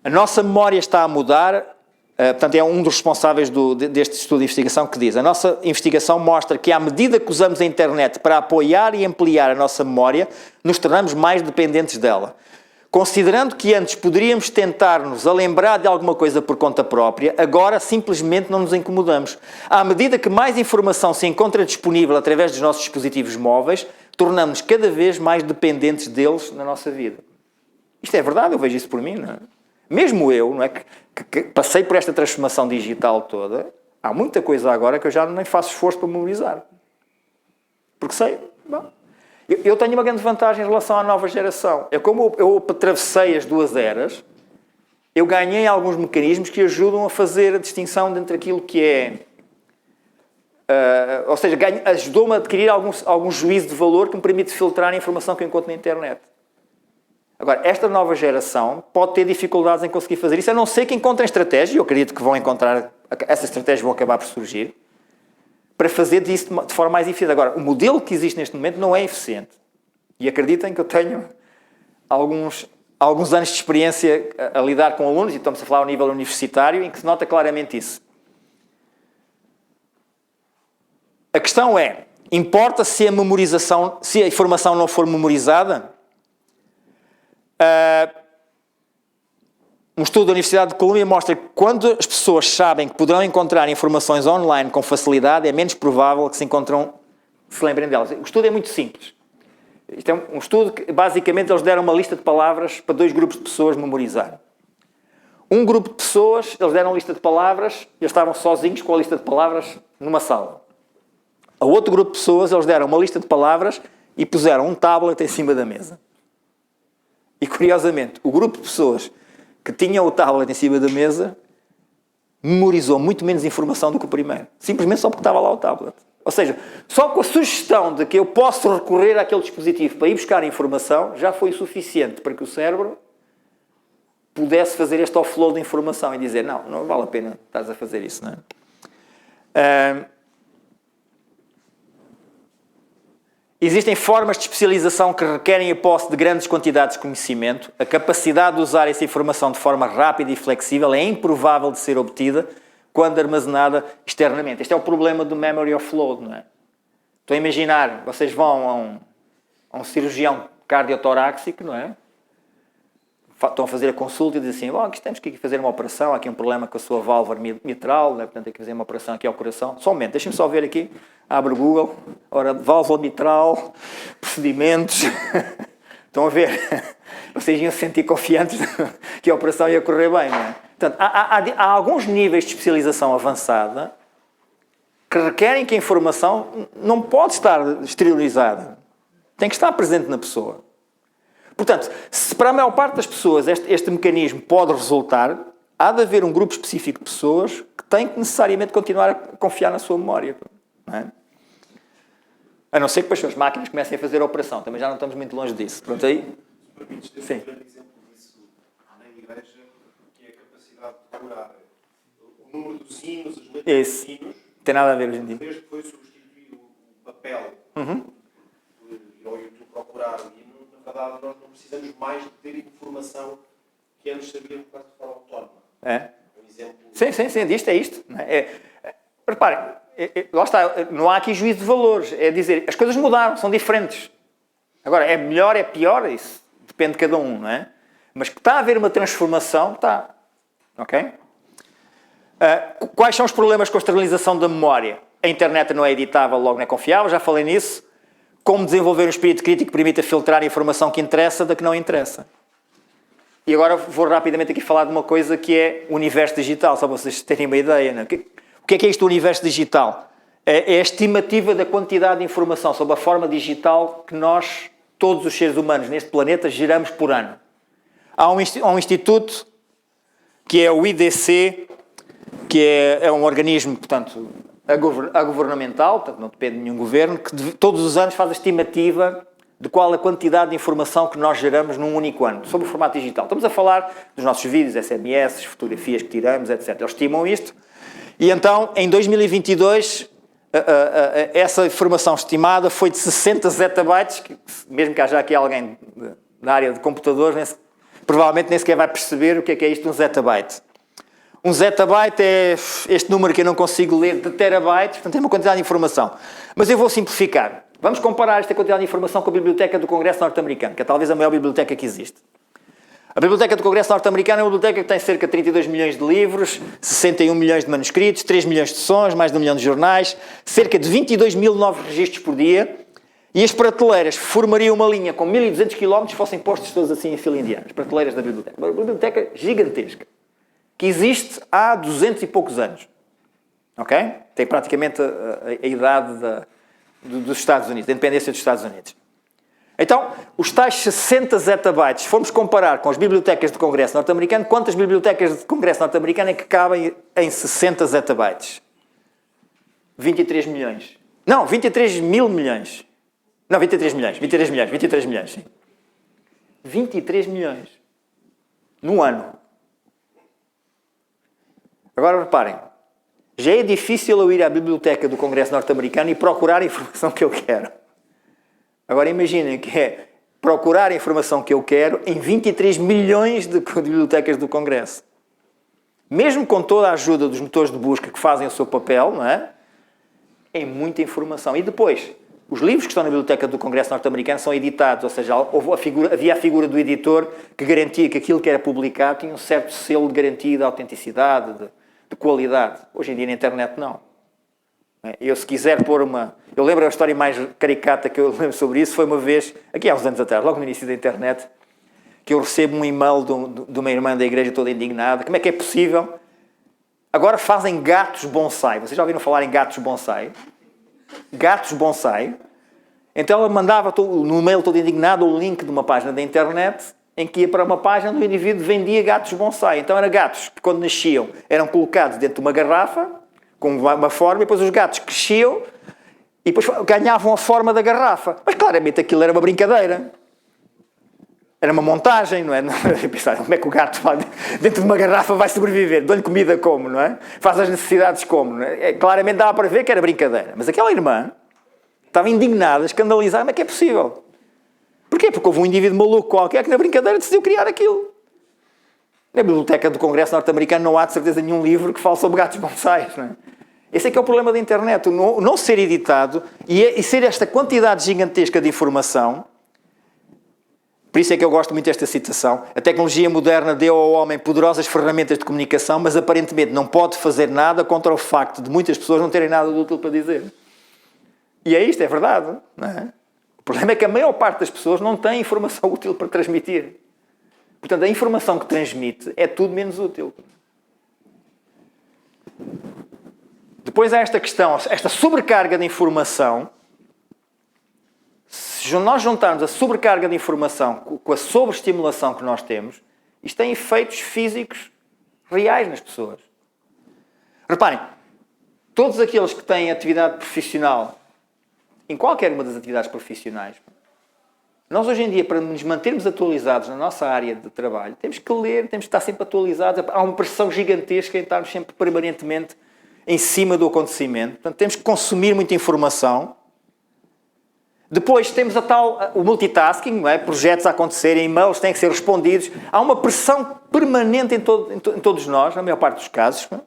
A nossa memória está a mudar. Portanto, é um dos responsáveis deste estudo de investigação que diz: a nossa investigação mostra que, à medida que usamos a internet para apoiar e ampliar a nossa memória, nos tornamos mais dependentes dela. Considerando que antes poderíamos tentar-nos a lembrar de alguma coisa por conta própria, agora simplesmente não nos incomodamos. À medida que mais informação se encontra disponível através dos nossos dispositivos móveis, tornamos-nos cada vez mais dependentes deles na nossa vida. Isto é verdade, eu vejo isso por mim, não é? Mesmo eu, não é, que passei por esta transformação digital toda, há muita coisa agora que eu já nem faço esforço para memorizar. Porque sei, bom, eu tenho uma grande vantagem em relação à nova geração. Como eu atravessei as 2 eras, eu ganhei alguns mecanismos que ajudam a fazer a distinção entre aquilo que é... ou seja, ajudou-me a adquirir algum juízo de valor que me permite filtrar a informação que eu encontro na internet. Agora, esta nova geração pode ter dificuldades em conseguir fazer isso, a não ser que encontrem estratégia, e eu acredito que vão encontrar, essas estratégias vão acabar por surgir, para fazer disso de forma mais eficiente. Agora, o modelo que existe neste momento não é eficiente. E acreditem que eu tenho alguns anos de experiência a lidar com alunos, e estamos a falar ao nível universitário, em que se nota claramente isso. A questão é, importa se a memorização, se a informação não for memorizada? Um estudo da Universidade de Colômbia mostra que quando as pessoas sabem que poderão encontrar informações online com facilidade, é menos provável que se lembrem delas. O estudo é muito simples. Isto é um estudo que, basicamente, eles deram uma lista de palavras para 2 grupos de pessoas memorizar. Um grupo de pessoas, eles deram uma lista de palavras, eles estavam sozinhos com a lista de palavras numa sala. A outro grupo de pessoas, eles deram uma lista de palavras e puseram um tablet em cima da mesa. E, curiosamente, o grupo de pessoas que tinham o tablet em cima da mesa memorizou muito menos informação do que o primeiro. Simplesmente só porque estava lá o tablet. Ou seja, só com a sugestão de que eu posso recorrer àquele dispositivo para ir buscar informação, já foi suficiente para que o cérebro pudesse fazer este offload de informação e dizer, não vale a pena estás a fazer isso, não é? Existem formas de especialização que requerem a posse de grandes quantidades de conhecimento. A capacidade de usar essa informação de forma rápida e flexível é improvável de ser obtida quando armazenada externamente. Este é o problema do memory offload, não é? Estou a imaginar, vocês vão a um cirurgião cardiotorácico, não é? Estão a fazer a consulta e dizem assim, temos que fazer uma operação, há aqui um problema com a sua válvula mitral, né? Portanto tem que fazer uma operação aqui ao coração. Só um momento, deixem-me só ver aqui, abre o Google, ora, válvula mitral, procedimentos, estão a ver? Vocês iam se sentir confiantes que a operação ia correr bem, não é? Portanto, há alguns níveis de especialização avançada que requerem que a informação não pode estar exteriorizada, tem que estar presente na pessoa. Portanto, se para a maior parte das pessoas este mecanismo pode resultar, há de haver um grupo específico de pessoas que têm que necessariamente continuar a confiar na sua memória. Não é? A não ser que depois as máquinas comecem a fazer a operação. Também já não estamos muito longe disso. Pronto, aí? Se permites, tens um grande exemplo disso na igreja, que é a capacidade de decorar o número dos hinos, as letras dos hinos. Não tem nada a ver hoje em dia. Desde que foi substituir o papel, ir ao YouTube procurar o hino, na verdade nós não precisamos mais de ter informação que antes sabíamos quase de forma autónoma. É? Um exemplo. Sim, isto é isto. Reparem, lá está, não há aqui juízo de valores. É dizer, as coisas mudaram, são diferentes. Agora, é melhor, é pior, isso depende de cada um, não é? Mas que está a haver uma transformação, está. Ok? Quais são os problemas com a esterilização da memória? A internet não é editável, logo não é confiável, já falei nisso. Como desenvolver um espírito crítico que permita filtrar a informação que interessa da que não interessa. E agora vou rapidamente aqui falar de uma coisa que é o universo digital, só para vocês terem uma ideia. Não é? O que é isto do universo digital? É a estimativa da quantidade de informação sobre a forma digital que nós, todos os seres humanos neste planeta, geramos por ano. Há um instituto que é o IDC, que é um organismo, portanto, governamental, portanto não depende de nenhum governo, que todos os anos faz a estimativa de qual a quantidade de informação que nós geramos num único ano, sobre o formato digital. Estamos a falar dos nossos vídeos, SMS, fotografias que tiramos, etc. Eles estimam isto. E então, em 2022, essa informação estimada foi de 60 zettabytes, que, mesmo que haja aqui alguém na área de computadores, provavelmente nem sequer vai perceber o que é isto de um zettabyte. Um zettabyte é este número que eu não consigo ler de terabytes, portanto é uma quantidade de informação. Mas eu vou simplificar. Vamos comparar esta quantidade de informação com a Biblioteca do Congresso Norte-Americano, que é talvez a maior biblioteca que existe. A Biblioteca do Congresso Norte-Americano é uma biblioteca que tem cerca de 32 milhões de livros, 61 milhões de manuscritos, 3 milhões de sons, mais de 1 milhão de jornais, cerca de 22 mil novos registros por dia, e as prateleiras formariam uma linha com 1.200 km se fossem postos todos assim em fila indiana. As prateleiras da biblioteca. Uma biblioteca gigantesca, que existe há 200 e poucos anos. Ok? Tem praticamente a idade dos Estados Unidos, da independência dos Estados Unidos. Então, os tais 60 zettabytes, se formos comparar com as bibliotecas de Congresso norte-americano, quantas bibliotecas de Congresso norte-americano é que cabem em 60 zettabytes? 23 milhões. Não, 23 mil milhões. Não, 23 milhões, sim. 23 milhões. No ano. Agora reparem, já é difícil eu ir à biblioteca do Congresso norte-americano e procurar a informação que eu quero. Agora imaginem que é procurar a informação que eu quero em 23 milhões de bibliotecas do Congresso. Mesmo com toda a ajuda dos motores de busca que fazem o seu papel, não é? É muita informação. E depois, os livros que estão na Biblioteca do Congresso norte-americano são editados, ou seja, havia a figura do editor que garantia que aquilo que era publicado tinha um certo selo de garantia de autenticidade, de qualidade. Hoje em dia na internet não. Eu, se quiser pôr uma... Eu lembro a história mais caricata que eu lembro sobre isso, foi uma vez, aqui há uns anos atrás, logo no início da internet, que eu recebo um e-mail de uma irmã da igreja toda indignada. Como é que é possível? Agora fazem gatos bonsai. Vocês já ouviram falar em gatos bonsai? Gatos bonsai. Então ela mandava no e-mail todo indignado o link de uma página da internet em que ia para uma página onde o indivíduo vendia gatos bonsai. Então eram gatos que, quando nasciam, eram colocados dentro de uma garrafa, com uma forma, e depois os gatos cresciam e depois ganhavam a forma da garrafa. Mas claramente aquilo era uma brincadeira. Era uma montagem, não é? Eu pensava, como é que o gato dentro de uma garrafa vai sobreviver? Dou-lhe comida como, não é? Faz as necessidades como, não é? Claramente dava para ver que era brincadeira. Mas aquela irmã estava indignada, escandalizada, mas é que é possível? Porquê? Porque houve um indivíduo maluco qualquer que na brincadeira decidiu criar aquilo. Na biblioteca do Congresso norte-americano não há de certeza nenhum livro que fale sobre gatos bonsais, não é? Esse é que é o problema da internet, o não ser editado e ser esta quantidade gigantesca de informação. Por isso é que eu gosto muito desta citação. A tecnologia moderna deu ao homem poderosas ferramentas de comunicação, mas aparentemente não pode fazer nada contra o facto de muitas pessoas não terem nada de útil para dizer. E é isto, é verdade, não é? O problema é que a maior parte das pessoas não tem informação útil para transmitir. Portanto, a informação que transmite é tudo menos útil. Depois há esta questão, esta sobrecarga de informação. Se nós juntarmos a sobrecarga de informação com a sobreestimulação que nós temos, isto tem efeitos físicos reais nas pessoas. Reparem, todos aqueles que têm atividade profissional, em qualquer uma das atividades profissionais, nós hoje em dia, para nos mantermos atualizados na nossa área de trabalho, temos que ler, temos que estar sempre atualizados. Há uma pressão gigantesca em estarmos sempre permanentemente em cima do acontecimento. Portanto, temos que consumir muita informação. Depois temos o multitasking, não é? Projetos a acontecerem, e-mails têm que ser respondidos. Há uma pressão permanente em todos nós, na maior parte dos casos. Não é?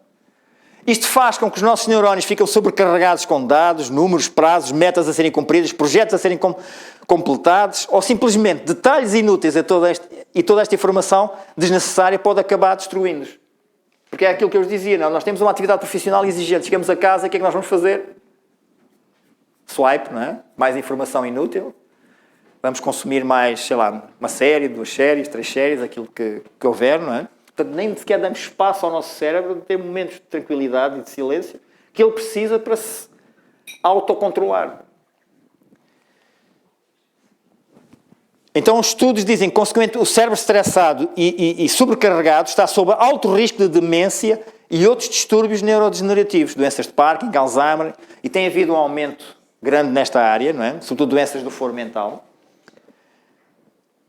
Isto faz com que os nossos neurónios fiquem sobrecarregados com dados, números, prazos, metas a serem cumpridos, projetos a serem completados, ou simplesmente detalhes inúteis e toda esta informação desnecessária pode acabar destruindo-nos. Porque é aquilo que eu vos dizia, não? Nós temos uma atividade profissional exigente, chegamos a casa, o que é que nós vamos fazer? Swipe, não é? Mais informação inútil. Vamos consumir mais, sei lá, uma série, 2 séries, 3 séries, aquilo que houver, não é? Portanto, nem sequer damos espaço ao nosso cérebro de ter momentos de tranquilidade e de silêncio que ele precisa para se autocontrolar. Então, os estudos dizem que, consequentemente, o cérebro estressado e sobrecarregado está sob alto risco de demência e outros distúrbios neurodegenerativos, doenças de Parkinson, Alzheimer, e tem havido um aumento grande nesta área, não é? Sobretudo doenças do foro mental.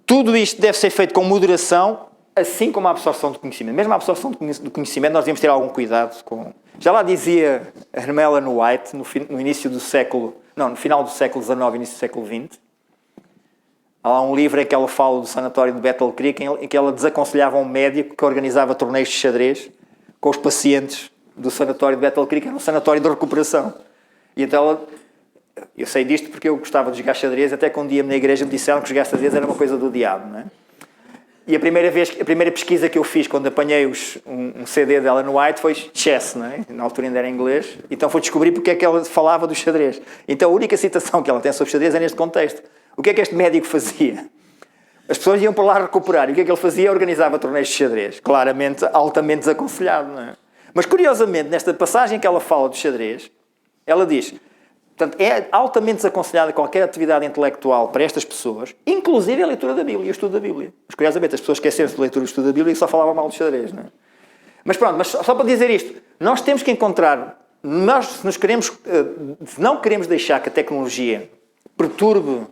Tudo isto deve ser feito com moderação, assim como a absorção do conhecimento. Mesmo a absorção do conhecimento, nós devemos ter algum cuidado com... Já lá dizia a Ellen White, no início do século... Não, no final do século XIX, início do século XX. Há lá um livro em que ela fala do sanatório de Battle Creek, em que ela desaconselhava um médico que organizava torneios de xadrez com os pacientes do sanatório de Battle Creek, era um sanatório de recuperação. E então ela... Eu sei disto porque eu gostava de jogar xadrez, até que um dia na igreja me disseram que jogar xadrez era uma coisa do diabo, não é? E a primeira pesquisa que eu fiz quando apanhei um CD de Ellen White foi chess, não é? Na altura ainda era inglês, então fui descobrir porque é que ela falava do xadrez. Então a única citação que ela tem sobre xadrez é neste contexto. O que é que este médico fazia? As pessoas iam para lá recuperar, e o que é que ele fazia? Organizava torneios de xadrez, claramente, altamente desaconselhado, não é? Mas curiosamente, nesta passagem que ela fala do xadrez, ela diz... Portanto, é altamente desaconselhada qualquer atividade intelectual para estas pessoas, inclusive a leitura da Bíblia e o estudo da Bíblia. Mas, curiosamente, as pessoas esqueceram-se de leitura e estudo da Bíblia e só falavam mal de xadrez, não é? Mas pronto, mas só para dizer isto, nós temos que encontrar, se não queremos deixar que a tecnologia perturbe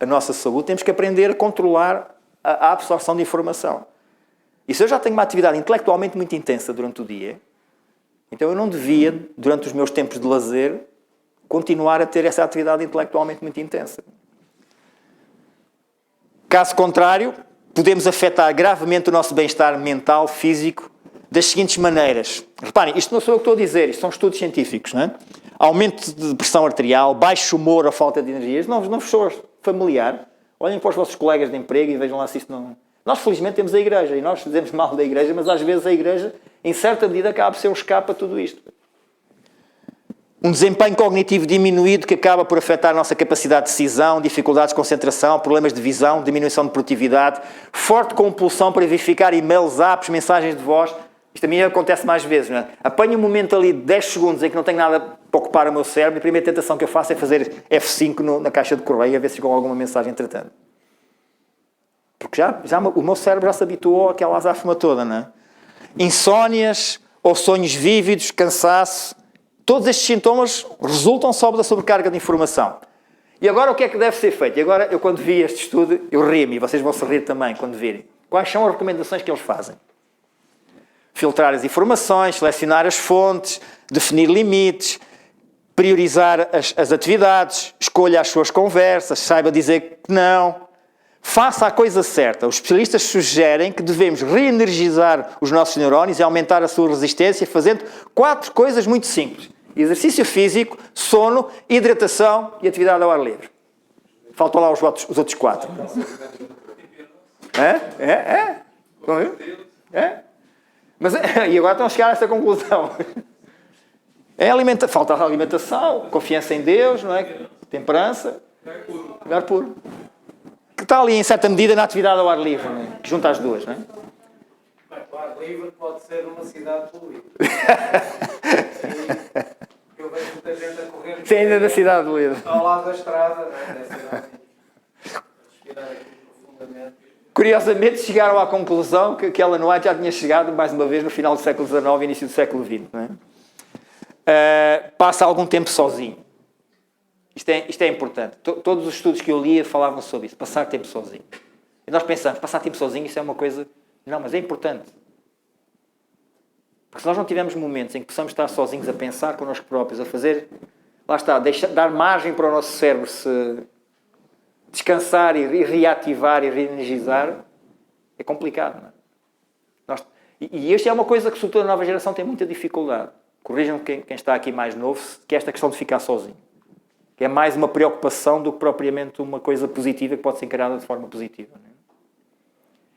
a nossa saúde, temos que aprender a controlar a absorção de informação. E se eu já tenho uma atividade intelectualmente muito intensa durante o dia, então eu não devia, durante os meus tempos de lazer, continuar a ter essa atividade intelectualmente muito intensa. Caso contrário, podemos afetar gravemente o nosso bem-estar mental, físico, das seguintes maneiras. Reparem, isto não sou eu que estou a dizer, isto são estudos científicos, não é? Aumento de pressão arterial, baixo humor ou falta de energia. Não vos sou familiar. Olhem para os vossos colegas de emprego e vejam lá se isto não... Nós, felizmente, temos a igreja e nós dizemos mal da igreja, mas às vezes a igreja, em certa medida, acaba por ser um escape a tudo isto. Um desempenho cognitivo diminuído que acaba por afetar a nossa capacidade de decisão, dificuldades de concentração, problemas de visão, diminuição de produtividade, forte compulsão para verificar e-mails, apps, mensagens de voz. Isto a mim acontece mais vezes, não é? Apanho um momento ali de 10 segundos em que não tenho nada para ocupar o meu cérebro e a primeira tentação que eu faço é fazer F5 na caixa de correio a ver se chegou alguma mensagem entretanto. Porque o meu cérebro já se habituou àquela azáfama toda, não é? Insónias ou sonhos vívidos, cansaço, todos estes sintomas resultam só da sobrecarga de informação. E agora o que é que deve ser feito? E agora, eu quando vi este estudo, eu ri-me, e vocês vão se rir também quando virem. Quais são as recomendações que eles fazem? Filtrar as informações, selecionar as fontes, definir limites, priorizar as atividades, escolha as suas conversas, saiba dizer que não. Faça a coisa certa. Os especialistas sugerem que devemos reenergizar os nossos neurónios e aumentar a sua resistência fazendo 4 coisas muito simples. Exercício físico, sono, hidratação e atividade ao ar livre. Faltam lá os outros 4. Estão a ver? Mas, e agora estão a chegar a esta conclusão. Falta a alimentação, confiança em Deus, não é? Temperança, lugar puro. Que está ali, em certa medida, na atividade ao ar livre, não é? Que junta as duas, não é? O ar livre pode ser uma cidade poluída. Eu vejo muita gente a correr. Sim, ainda na cidade poluída. Ao lado da estrada, não é? Respirar aqui profundamente. Curiosamente, chegaram à conclusão que Ellen White já tinha chegado, mais uma vez, no final do século XIX e início do século XX, não é? Passa algum tempo sozinho. Isto é importante. Todos os estudos que eu lia falavam sobre isso. Passar tempo sozinho. E nós pensamos, passar tempo sozinho, isso é uma coisa... Não, mas é importante. Porque se nós não tivermos momentos em que possamos estar sozinhos a pensar connosco próprios, a fazer... Lá está, dar margem para o nosso cérebro se descansar e reativar e reenergizar, é complicado, não é? E isto é uma coisa que, sobretudo, a nova geração tem muita dificuldade. Corrijam quem está aqui mais novo, que é esta questão de ficar sozinho. Que é mais uma preocupação do que propriamente uma coisa positiva que pode ser encarada de forma positiva. Não é?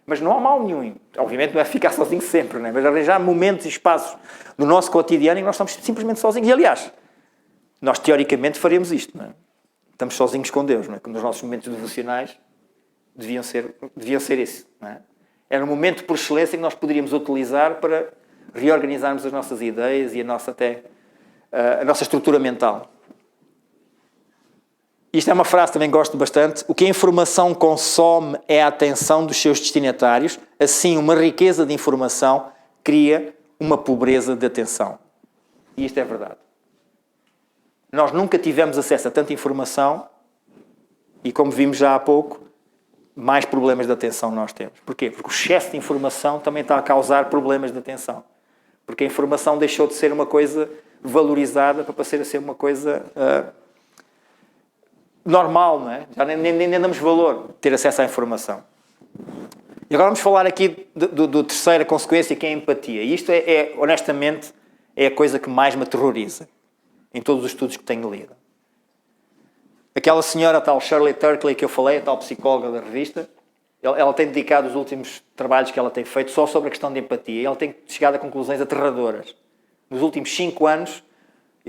Mas não há mal nenhum. Obviamente não é ficar sozinho sempre, não é? Mas arranjar momentos e espaços no nosso cotidiano em que nós estamos simplesmente sozinhos. E, aliás, nós teoricamente faremos isto, não é? Estamos sozinhos com Deus, não é? Nos nossos momentos devocionais deviam ser esse, não é? Era um momento por excelência que nós poderíamos utilizar para reorganizarmos as nossas ideias e a nossa estrutura mental. Isto é uma frase que também gosto bastante. O que a informação consome é a atenção dos seus destinatários. Assim, uma riqueza de informação cria uma pobreza de atenção. E isto é verdade. Nós nunca tivemos acesso a tanta informação e, como vimos já há pouco, mais problemas de atenção nós temos. Porquê? Porque o excesso de informação também está a causar problemas de atenção. Porque a informação deixou de ser uma coisa valorizada para passar a ser uma coisa normal, não é? Já nem damos valor ter acesso à informação. E agora vamos falar aqui do terceira consequência, que é a empatia. E isto honestamente, é a coisa que mais me aterroriza em todos os estudos que tenho lido. Aquela senhora, a tal Shirley Turkley que eu falei, a tal psicóloga da revista, ela tem dedicado os últimos trabalhos que ela tem feito só sobre a questão de empatia. E ela tem chegado a conclusões aterradoras. Nos últimos 5 anos,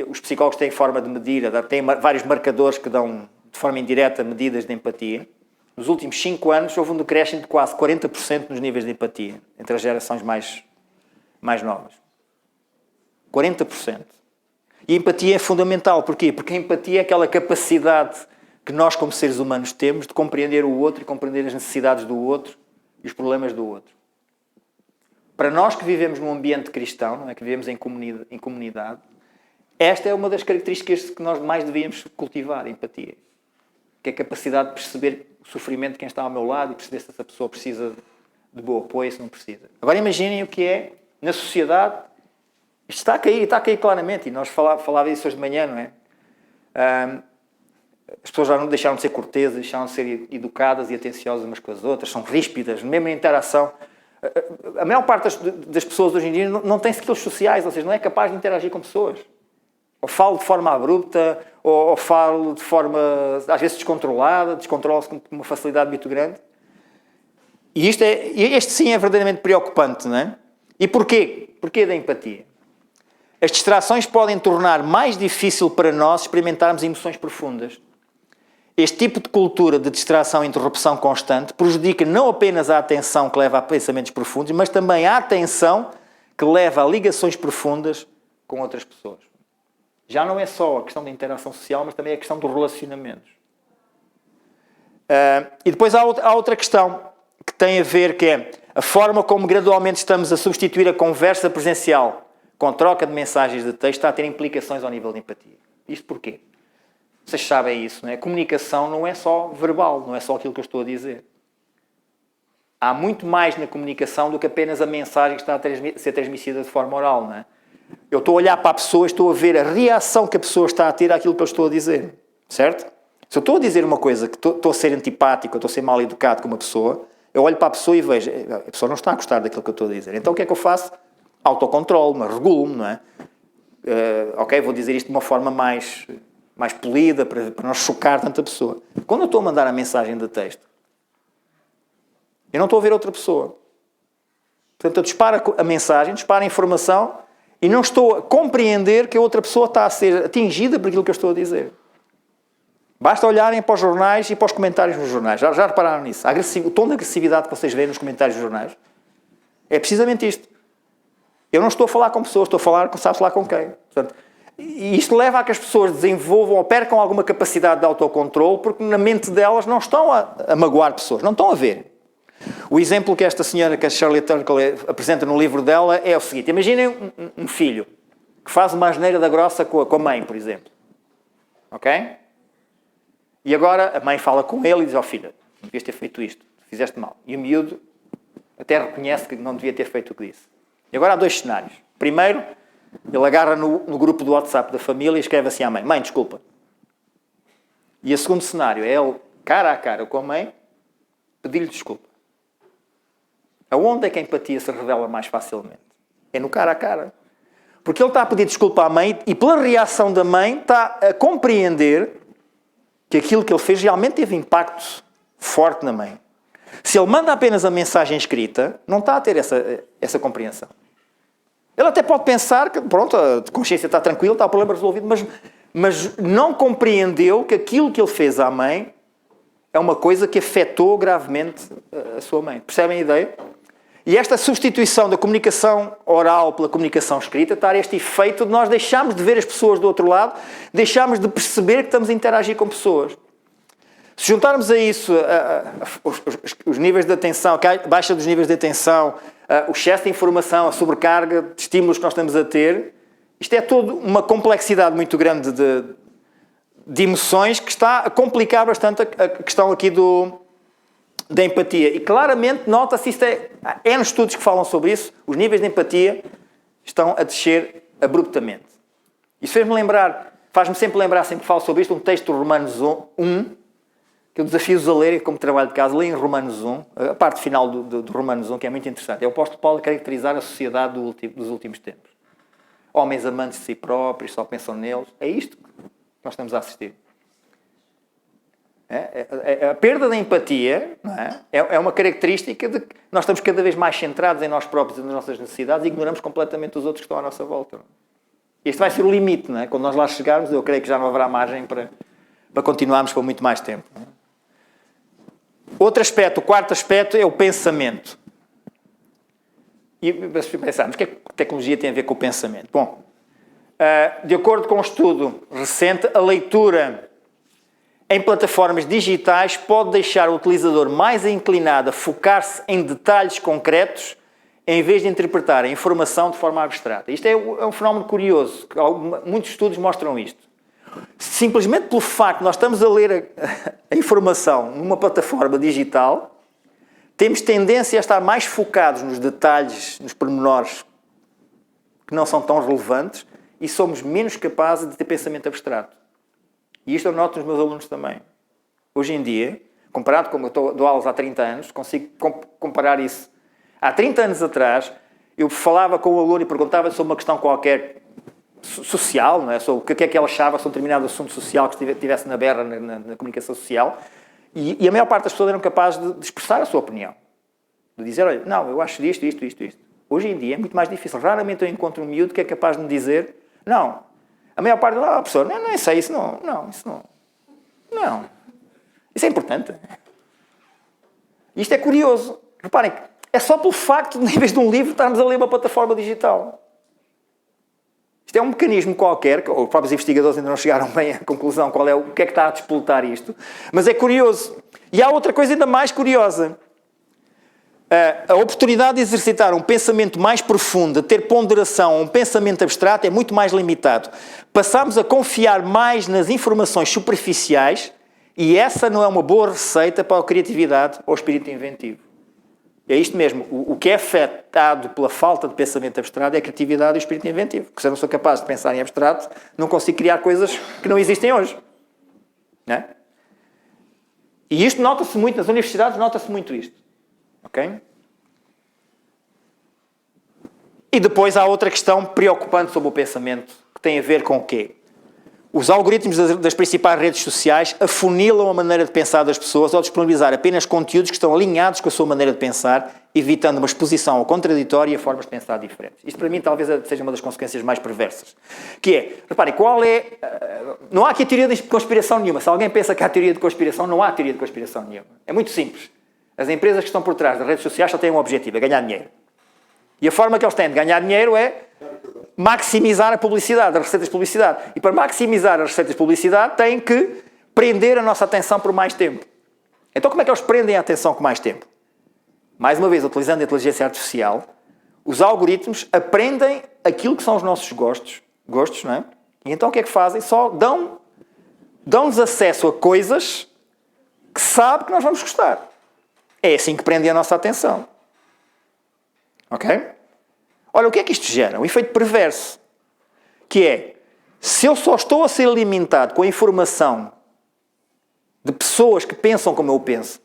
os psicólogos têm forma de medir, têm vários marcadores que dão, de forma indireta, medidas de empatia. Nos últimos 5 anos, houve um decréscimo de quase 40% nos níveis de empatia entre as gerações mais novas. 40%. E a empatia é fundamental. Porquê? Porque a empatia é aquela capacidade que nós, como seres humanos, temos de compreender o outro e compreender as necessidades do outro e os problemas do outro. Para nós que vivemos num ambiente cristão, não é? Que vivemos em comunidade, esta é uma das características que nós mais devíamos cultivar, a empatia. Que é a capacidade de perceber o sofrimento de quem está ao meu lado e perceber se essa pessoa precisa de bom apoio, se não precisa. Agora imaginem o que é, na sociedade, isto está a cair claramente, e nós falávamos disso hoje de manhã, não é? As pessoas já não deixaram de ser cortesas, deixaram de ser educadas e atenciosas umas com as outras, são ríspidas, mesmo na interação. A maior parte das pessoas hoje em dia não tem skills sociais, ou seja, não é capaz de interagir com pessoas. Ou falo de forma abrupta, ou falo de forma, às vezes, descontrolada, descontrola-se com uma facilidade muito grande. E este sim é verdadeiramente preocupante, não é? E porquê? Porquê da empatia? As distrações podem tornar mais difícil para nós experimentarmos emoções profundas. Este tipo de cultura de distração e interrupção constante prejudica não apenas a atenção que leva a pensamentos profundos, mas também a atenção que leva a ligações profundas com outras pessoas. Já não é só a questão da interação social, mas também a questão dos relacionamentos. E depois há outra questão, que tem a ver, que é a forma como gradualmente estamos a substituir a conversa presencial com troca de mensagens de texto, está a ter implicações ao nível de empatia. Isto porquê? Vocês sabem isso, não é? A comunicação não é só verbal, não é só aquilo que eu estou a dizer. Há muito mais na comunicação do que apenas a mensagem que está a ser transmitida de forma oral, não é? Eu estou a olhar para a pessoa, estou a ver a reação que a pessoa está a ter àquilo que eu estou a dizer. Certo? Se eu estou a dizer uma coisa, que estou a ser antipático, estou a ser mal educado com uma pessoa, eu olho para a pessoa e vejo, a pessoa não está a gostar daquilo que eu estou a dizer. Então o que é que eu faço? Autocontrolo-me, regulo-me, não é? Ok, vou dizer isto de uma forma mais polida, para não chocar tanta pessoa. Quando eu estou a mandar a mensagem de texto, eu não estou a ver outra pessoa. Portanto, eu disparo a mensagem, disparo a informação e não estou a compreender que a outra pessoa está a ser atingida por aquilo que eu estou a dizer. Basta olharem para os jornais e para os comentários nos jornais. Já repararam nisso? O tom de agressividade que vocês veem nos comentários dos jornais é precisamente isto. Eu não estou a falar com pessoas, estou a falar, sabe-se lá com quem. Portanto, e isto leva a que as pessoas desenvolvam ou percam alguma capacidade de autocontrole, porque na mente delas não estão a magoar pessoas, não estão a ver. O exemplo que esta senhora, que a Shirley Turkle apresenta no livro dela, é o seguinte. Imaginem um filho que faz uma asneira da grossa com a mãe, por exemplo. Ok? E agora a mãe fala com ele e diz, filho, não devias ter feito isto, fizeste mal. E o miúdo até reconhece que não devia ter feito o que disse. E agora há dois cenários. Primeiro, ele agarra no grupo do WhatsApp da família e escreve assim à mãe, mãe, desculpa. E o segundo cenário é ele, cara a cara com a mãe, pedir-lhe desculpa. Aonde é que a empatia se revela mais facilmente? É no cara a cara. Porque ele está a pedir desculpa à mãe e pela reação da mãe está a compreender que aquilo que ele fez realmente teve impacto forte na mãe. Se ele manda apenas a mensagem escrita, não está a ter essa compreensão. Ele até pode pensar que, pronto, a consciência está tranquila, está o problema resolvido, mas não compreendeu que aquilo que ele fez à mãe é uma coisa que afetou gravemente a sua mãe. Percebem a ideia? E esta substituição da comunicação oral pela comunicação escrita está a este efeito de nós deixarmos de ver as pessoas do outro lado, deixarmos de perceber que estamos a interagir com pessoas. Se juntarmos a isso os níveis de atenção, a baixa dos níveis de atenção, o excesso de informação, a sobrecarga de estímulos que nós estamos a ter, isto é toda uma complexidade muito grande de emoções que está a complicar bastante a questão aqui da empatia. E claramente nota-se, há estudos que falam sobre isso, os níveis de empatia estão a descer abruptamente. Isso faz-me sempre lembrar, sempre que falo sobre isto, um texto de Romanos 1, que eu desafio-vos a ler como trabalho de casa, leem Romanos 1, a parte final do Romanos 1, que é muito interessante. É o apóstolo Paulo a caracterizar a sociedade dos últimos tempos. Homens amantes de si próprios, só pensam neles. É isto que nós estamos a assistir. A perda da empatia, não é? É uma característica de que nós estamos cada vez mais centrados em nós próprios e nas nossas necessidades e ignoramos completamente os outros que estão à nossa volta. Este vai ser o limite, não é? Quando nós lá chegarmos, eu creio que já não haverá margem para continuarmos por muito mais tempo. Não é? Outro aspecto, o quarto aspecto, é o pensamento. E pensamos, o que é que a tecnologia tem a ver com o pensamento? Bom, de acordo com um estudo recente, a leitura em plataformas digitais pode deixar o utilizador mais inclinado a focar-se em detalhes concretos em vez de interpretar a informação de forma abstrata. Isto é um fenómeno curioso, que muitos estudos mostram isto. Simplesmente pelo facto de nós estamos a ler a informação numa plataforma digital, temos tendência a estar mais focados nos detalhes, nos pormenores que não são tão relevantes e somos menos capazes de ter pensamento abstrato. E isto eu noto nos meus alunos também. Hoje em dia, comparado com eu dou aulas há 30 anos, consigo comparar isso. Há 30 anos atrás, eu falava com o aluno e perguntava sobre uma questão qualquer social, não é? Sobre o que é que ele achava sobre um determinado assunto social que estivesse na berra na comunicação social, e a maior parte das pessoas eram capazes de expressar a sua opinião. De dizer, olha, não, eu acho isto. Hoje em dia é muito mais difícil. Raramente eu encontro um miúdo que é capaz de me dizer, não. A maior parte, professor, não é isso não. Não. Isso é importante. Isto é curioso. Reparem, é só pelo facto de, em vez de um livro, estarmos a ler uma plataforma digital. Isto é um mecanismo qualquer, que os próprios investigadores ainda não chegaram bem à conclusão o que é que está a despoltar isto, mas é curioso. E há outra coisa ainda mais curiosa. A oportunidade de exercitar um pensamento mais profundo, de ter ponderação, um pensamento abstrato, é muito mais limitado. Passamos a confiar mais nas informações superficiais e essa não é uma boa receita para a criatividade ou o espírito inventivo. É isto mesmo. O que é afetado pela falta de pensamento abstrato é a criatividade e o espírito inventivo. Porque se eu não sou capaz de pensar em abstrato, não consigo criar coisas que não existem hoje. Não é? E isto nota-se muito, nas universidades nota-se muito isto. Ok? E depois há outra questão preocupante sobre o pensamento, que tem a ver com o quê? Os algoritmos das principais redes sociais afunilam a maneira de pensar das pessoas ao disponibilizar apenas conteúdos que estão alinhados com a sua maneira de pensar, evitando uma exposição ao contraditório e a formas de pensar diferentes. Isto para mim talvez seja uma das consequências mais perversas. Que é, reparem, qual é... Não há aqui teoria de conspiração nenhuma. Se alguém pensa que há teoria de conspiração, não há teoria de conspiração nenhuma. É muito simples. As empresas que estão por trás das redes sociais só têm um objetivo, é ganhar dinheiro. E a forma que eles têm de ganhar dinheiro é maximizar a publicidade, as receitas de publicidade. E para maximizar as receitas de publicidade têm que prender a nossa atenção por mais tempo. Então como é que eles prendem a atenção por mais tempo? Mais uma vez, utilizando a inteligência artificial, os algoritmos aprendem aquilo que são os nossos gostos, não é? E então o que é que fazem? Só dão-nos acesso a coisas que sabe que nós vamos gostar. É assim que prendem a nossa atenção. Ok? Olha, o que é que isto gera? Um efeito perverso. Que é, se eu só estou a ser alimentado com a informação de pessoas que pensam como eu penso,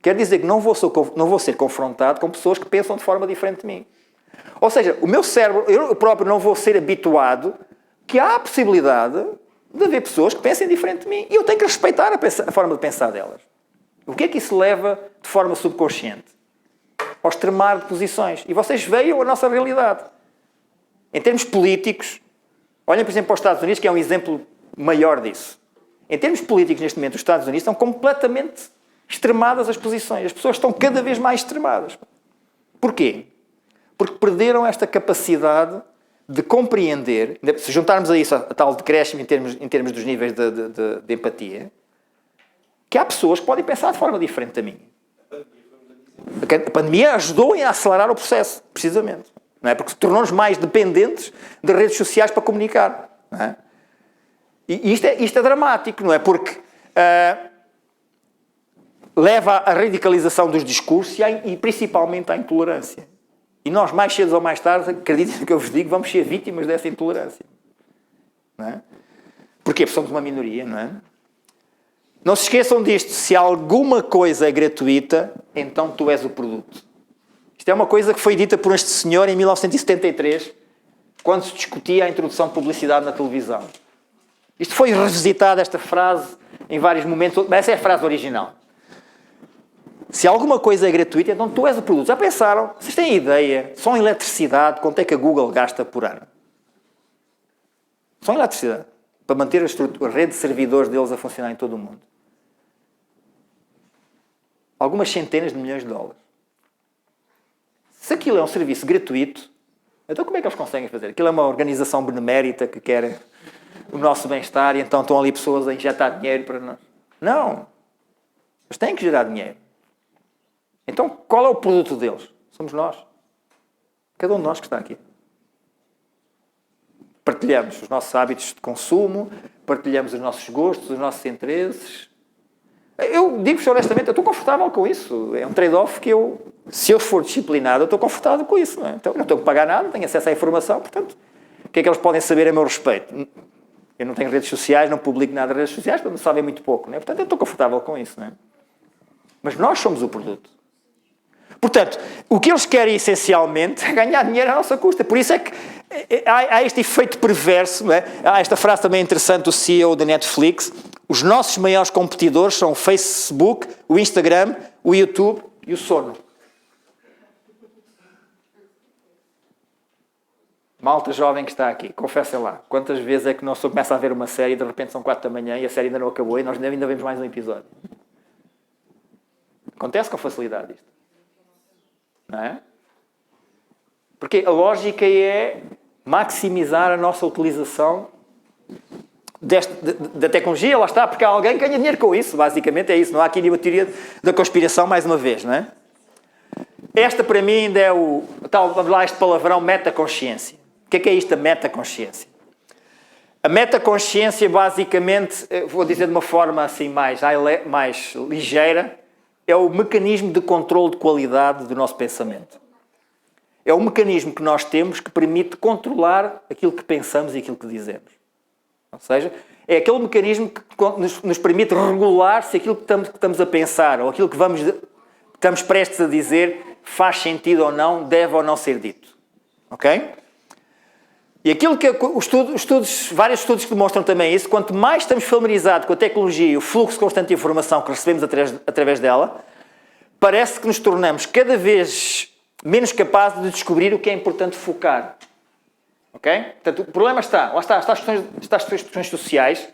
quer dizer que não vou ser confrontado com pessoas que pensam de forma diferente de mim. Ou seja, o meu cérebro, eu próprio não vou ser habituado que há a possibilidade de haver pessoas que pensem diferente de mim. E eu tenho que respeitar a forma de pensar delas. O que é que isso leva de forma subconsciente? Ao extremar de posições. E vocês veem a nossa realidade. Em termos políticos, olhem, por exemplo, para os Estados Unidos, que é um exemplo maior disso. Em termos políticos, neste momento, os Estados Unidos estão completamente extremadas as posições. As pessoas estão cada vez mais extremadas. Porquê? Porque perderam esta capacidade de compreender, se juntarmos a isso a tal decréscimo em termos dos níveis de empatia, que há pessoas que podem pensar de forma diferente da minha. A pandemia ajudou a acelerar o processo, precisamente. Não é? Porque tornou-nos mais dependentes de redes sociais para comunicar. Não é? E isto é dramático, não é? Porque leva à radicalização dos discursos e principalmente à intolerância. E nós, mais cedo ou mais tarde, acreditem no que eu vos digo, vamos ser vítimas dessa intolerância. Não é? Porquê? Porque somos uma minoria, não é? Não se esqueçam disto, se alguma coisa é gratuita, então tu és o produto. Isto é uma coisa que foi dita por este senhor em 1973, quando se discutia a introdução de publicidade na televisão. Isto foi revisitado, esta frase, em vários momentos, mas essa é a frase original. Se alguma coisa é gratuita, então tu és o produto. Já pensaram? Vocês têm ideia? Só em eletricidade, quanto é que a Google gasta por ano? Só em eletricidade. Para manter a rede de servidores deles a funcionar em todo o mundo. Algumas centenas de milhões de dólares. Se aquilo é um serviço gratuito, então como é que eles conseguem fazer? Aquilo é uma organização benemérita que quer o nosso bem-estar e então estão ali pessoas a injetar dinheiro para nós. Não. Eles têm que gerar dinheiro. Então qual é o produto deles? Somos nós. Cada um de nós que está aqui. Partilhamos os nossos hábitos de consumo, partilhamos os nossos gostos, os nossos interesses. Eu digo-vos honestamente, eu estou confortável com isso. É um trade-off que se eu for disciplinado, eu estou confortável com isso. Não é? Então, eu não tenho que pagar nada, tenho acesso à informação, portanto, o que é que eles podem saber a meu respeito? Eu não tenho redes sociais, não publico nada nas redes sociais, portanto, sabem muito pouco. Não é? Portanto, eu estou confortável com isso. Não é? Mas nós somos o produto. Portanto, o que eles querem essencialmente é ganhar dinheiro à nossa custa. Por isso é que há este efeito perverso. Não é? Há esta frase também interessante do CEO da Netflix. Os nossos maiores competidores são o Facebook, o Instagram, o YouTube e o sono. Malta jovem que está aqui, confessem lá. Quantas vezes é que nós começa a ver uma série e de repente são 4 da manhã e a série ainda não acabou e nós ainda vemos mais um episódio? Acontece com facilidade isto. Não é? Porque a lógica é maximizar a nossa utilização da tecnologia, lá está, porque há alguém que ganha dinheiro com isso, basicamente é isso. Não há aqui nenhuma teoria da conspiração, mais uma vez, não é? Esta para mim ainda é o tal, este palavrão, metaconsciência. O que é isto da metaconsciência? A metaconsciência, basicamente, vou dizer de uma forma assim mais ligeira, é o mecanismo de controle de qualidade do nosso pensamento. É o mecanismo que nós temos que permite controlar aquilo que pensamos e aquilo que dizemos. Ou seja, é aquele mecanismo que nos permite regular se aquilo que estamos a pensar ou aquilo que estamos prestes a dizer faz sentido ou não, deve ou não ser dito. Ok? E aquilo que vários estudos que demonstram também isso, quanto mais estamos familiarizados com a tecnologia e o fluxo constante de informação que recebemos através dela, parece que nos tornamos cada vez menos capazes de descobrir o que é importante focar. Ok? Portanto, o problema está as questões sociais.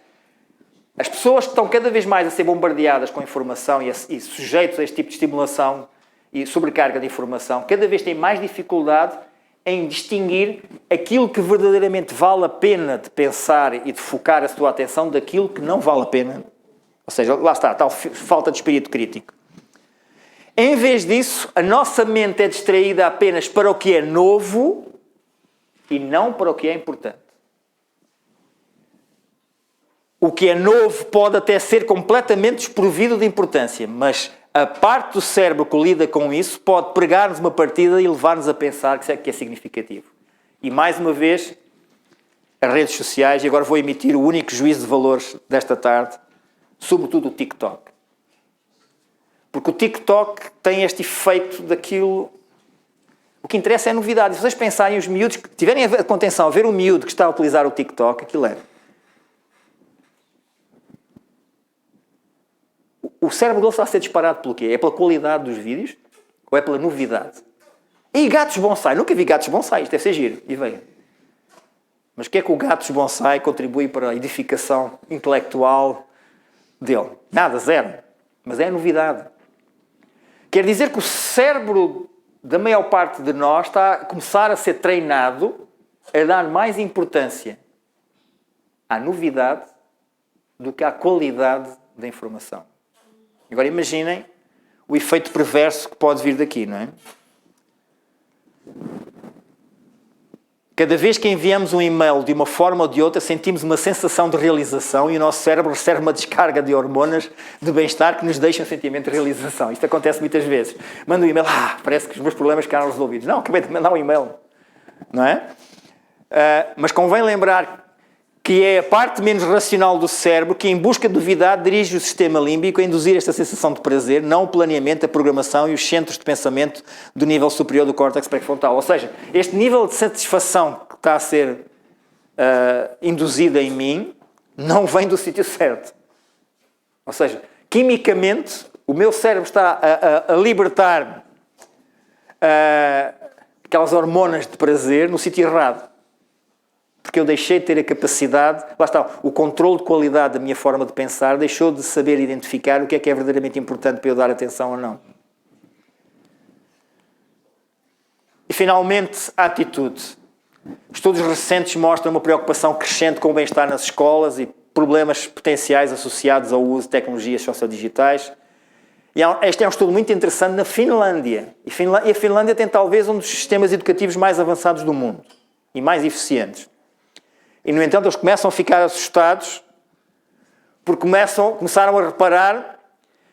As pessoas que estão cada vez mais a ser bombardeadas com informação e sujeitos a este tipo de estimulação e sobrecarga de informação, cada vez têm mais dificuldade em distinguir aquilo que verdadeiramente vale a pena de pensar e de focar a sua atenção daquilo que não vale a pena. Ou seja, lá está, tal falta de espírito crítico. Em vez disso, a nossa mente é distraída apenas para o que é novo e não para o que é importante. O que é novo pode até ser completamente desprovido de importância, mas a parte do cérebro que lida com isso pode pregar-nos uma partida e levar-nos a pensar que é significativo. E mais uma vez, as redes sociais, e agora vou emitir o único juízo de valores desta tarde, sobretudo o TikTok. Porque o TikTok tem este efeito daquilo. O que interessa é a novidade. Se vocês pensarem, os miúdos que tiverem a atenção a ver um miúdo que está a utilizar o TikTok, aquilo é. O cérebro dele está a ser disparado pelo quê? É pela qualidade dos vídeos ou é pela novidade? E gatos bonsai? Nunca vi gatos bonsai. Isto deve ser giro. E veio. Mas o que é que o gatos bonsai contribui para a edificação intelectual dele? Nada, zero. Mas é a novidade. Quer dizer que o cérebro da maior parte de nós está a começar a ser treinado a dar mais importância à novidade do que à qualidade da informação. Agora imaginem o efeito perverso que pode vir daqui, não é? Cada vez que enviamos um e-mail de uma forma ou de outra, sentimos uma sensação de realização e o nosso cérebro recebe uma descarga de hormonas de bem-estar que nos deixam um sentimento de realização. Isto acontece muitas vezes. Manda um e-mail, parece que os meus problemas ficaram resolvidos. Não, acabei de mandar um e-mail. Não é? Mas convém lembrar que é a parte menos racional do cérebro que, em busca de novidade, dirige o sistema límbico a induzir esta sensação de prazer, não o planeamento, a programação e os centros de pensamento do nível superior do córtex pré-frontal. Ou seja, este nível de satisfação que está a ser induzido em mim não vem do sítio certo. Ou seja, quimicamente, o meu cérebro está a libertar aquelas hormonas de prazer no sítio errado. Porque eu deixei de ter a capacidade, lá está, o controle de qualidade da minha forma de pensar deixou de saber identificar o que é verdadeiramente importante para eu dar atenção ou não. E finalmente, a atitude. Estudos recentes mostram uma preocupação crescente com o bem-estar nas escolas e problemas potenciais associados ao uso de tecnologias sociodigitais. E este é um estudo muito interessante na Finlândia. E a Finlândia tem talvez um dos sistemas educativos mais avançados do mundo e mais eficientes. E, no entanto, eles começam a ficar assustados porque começaram a reparar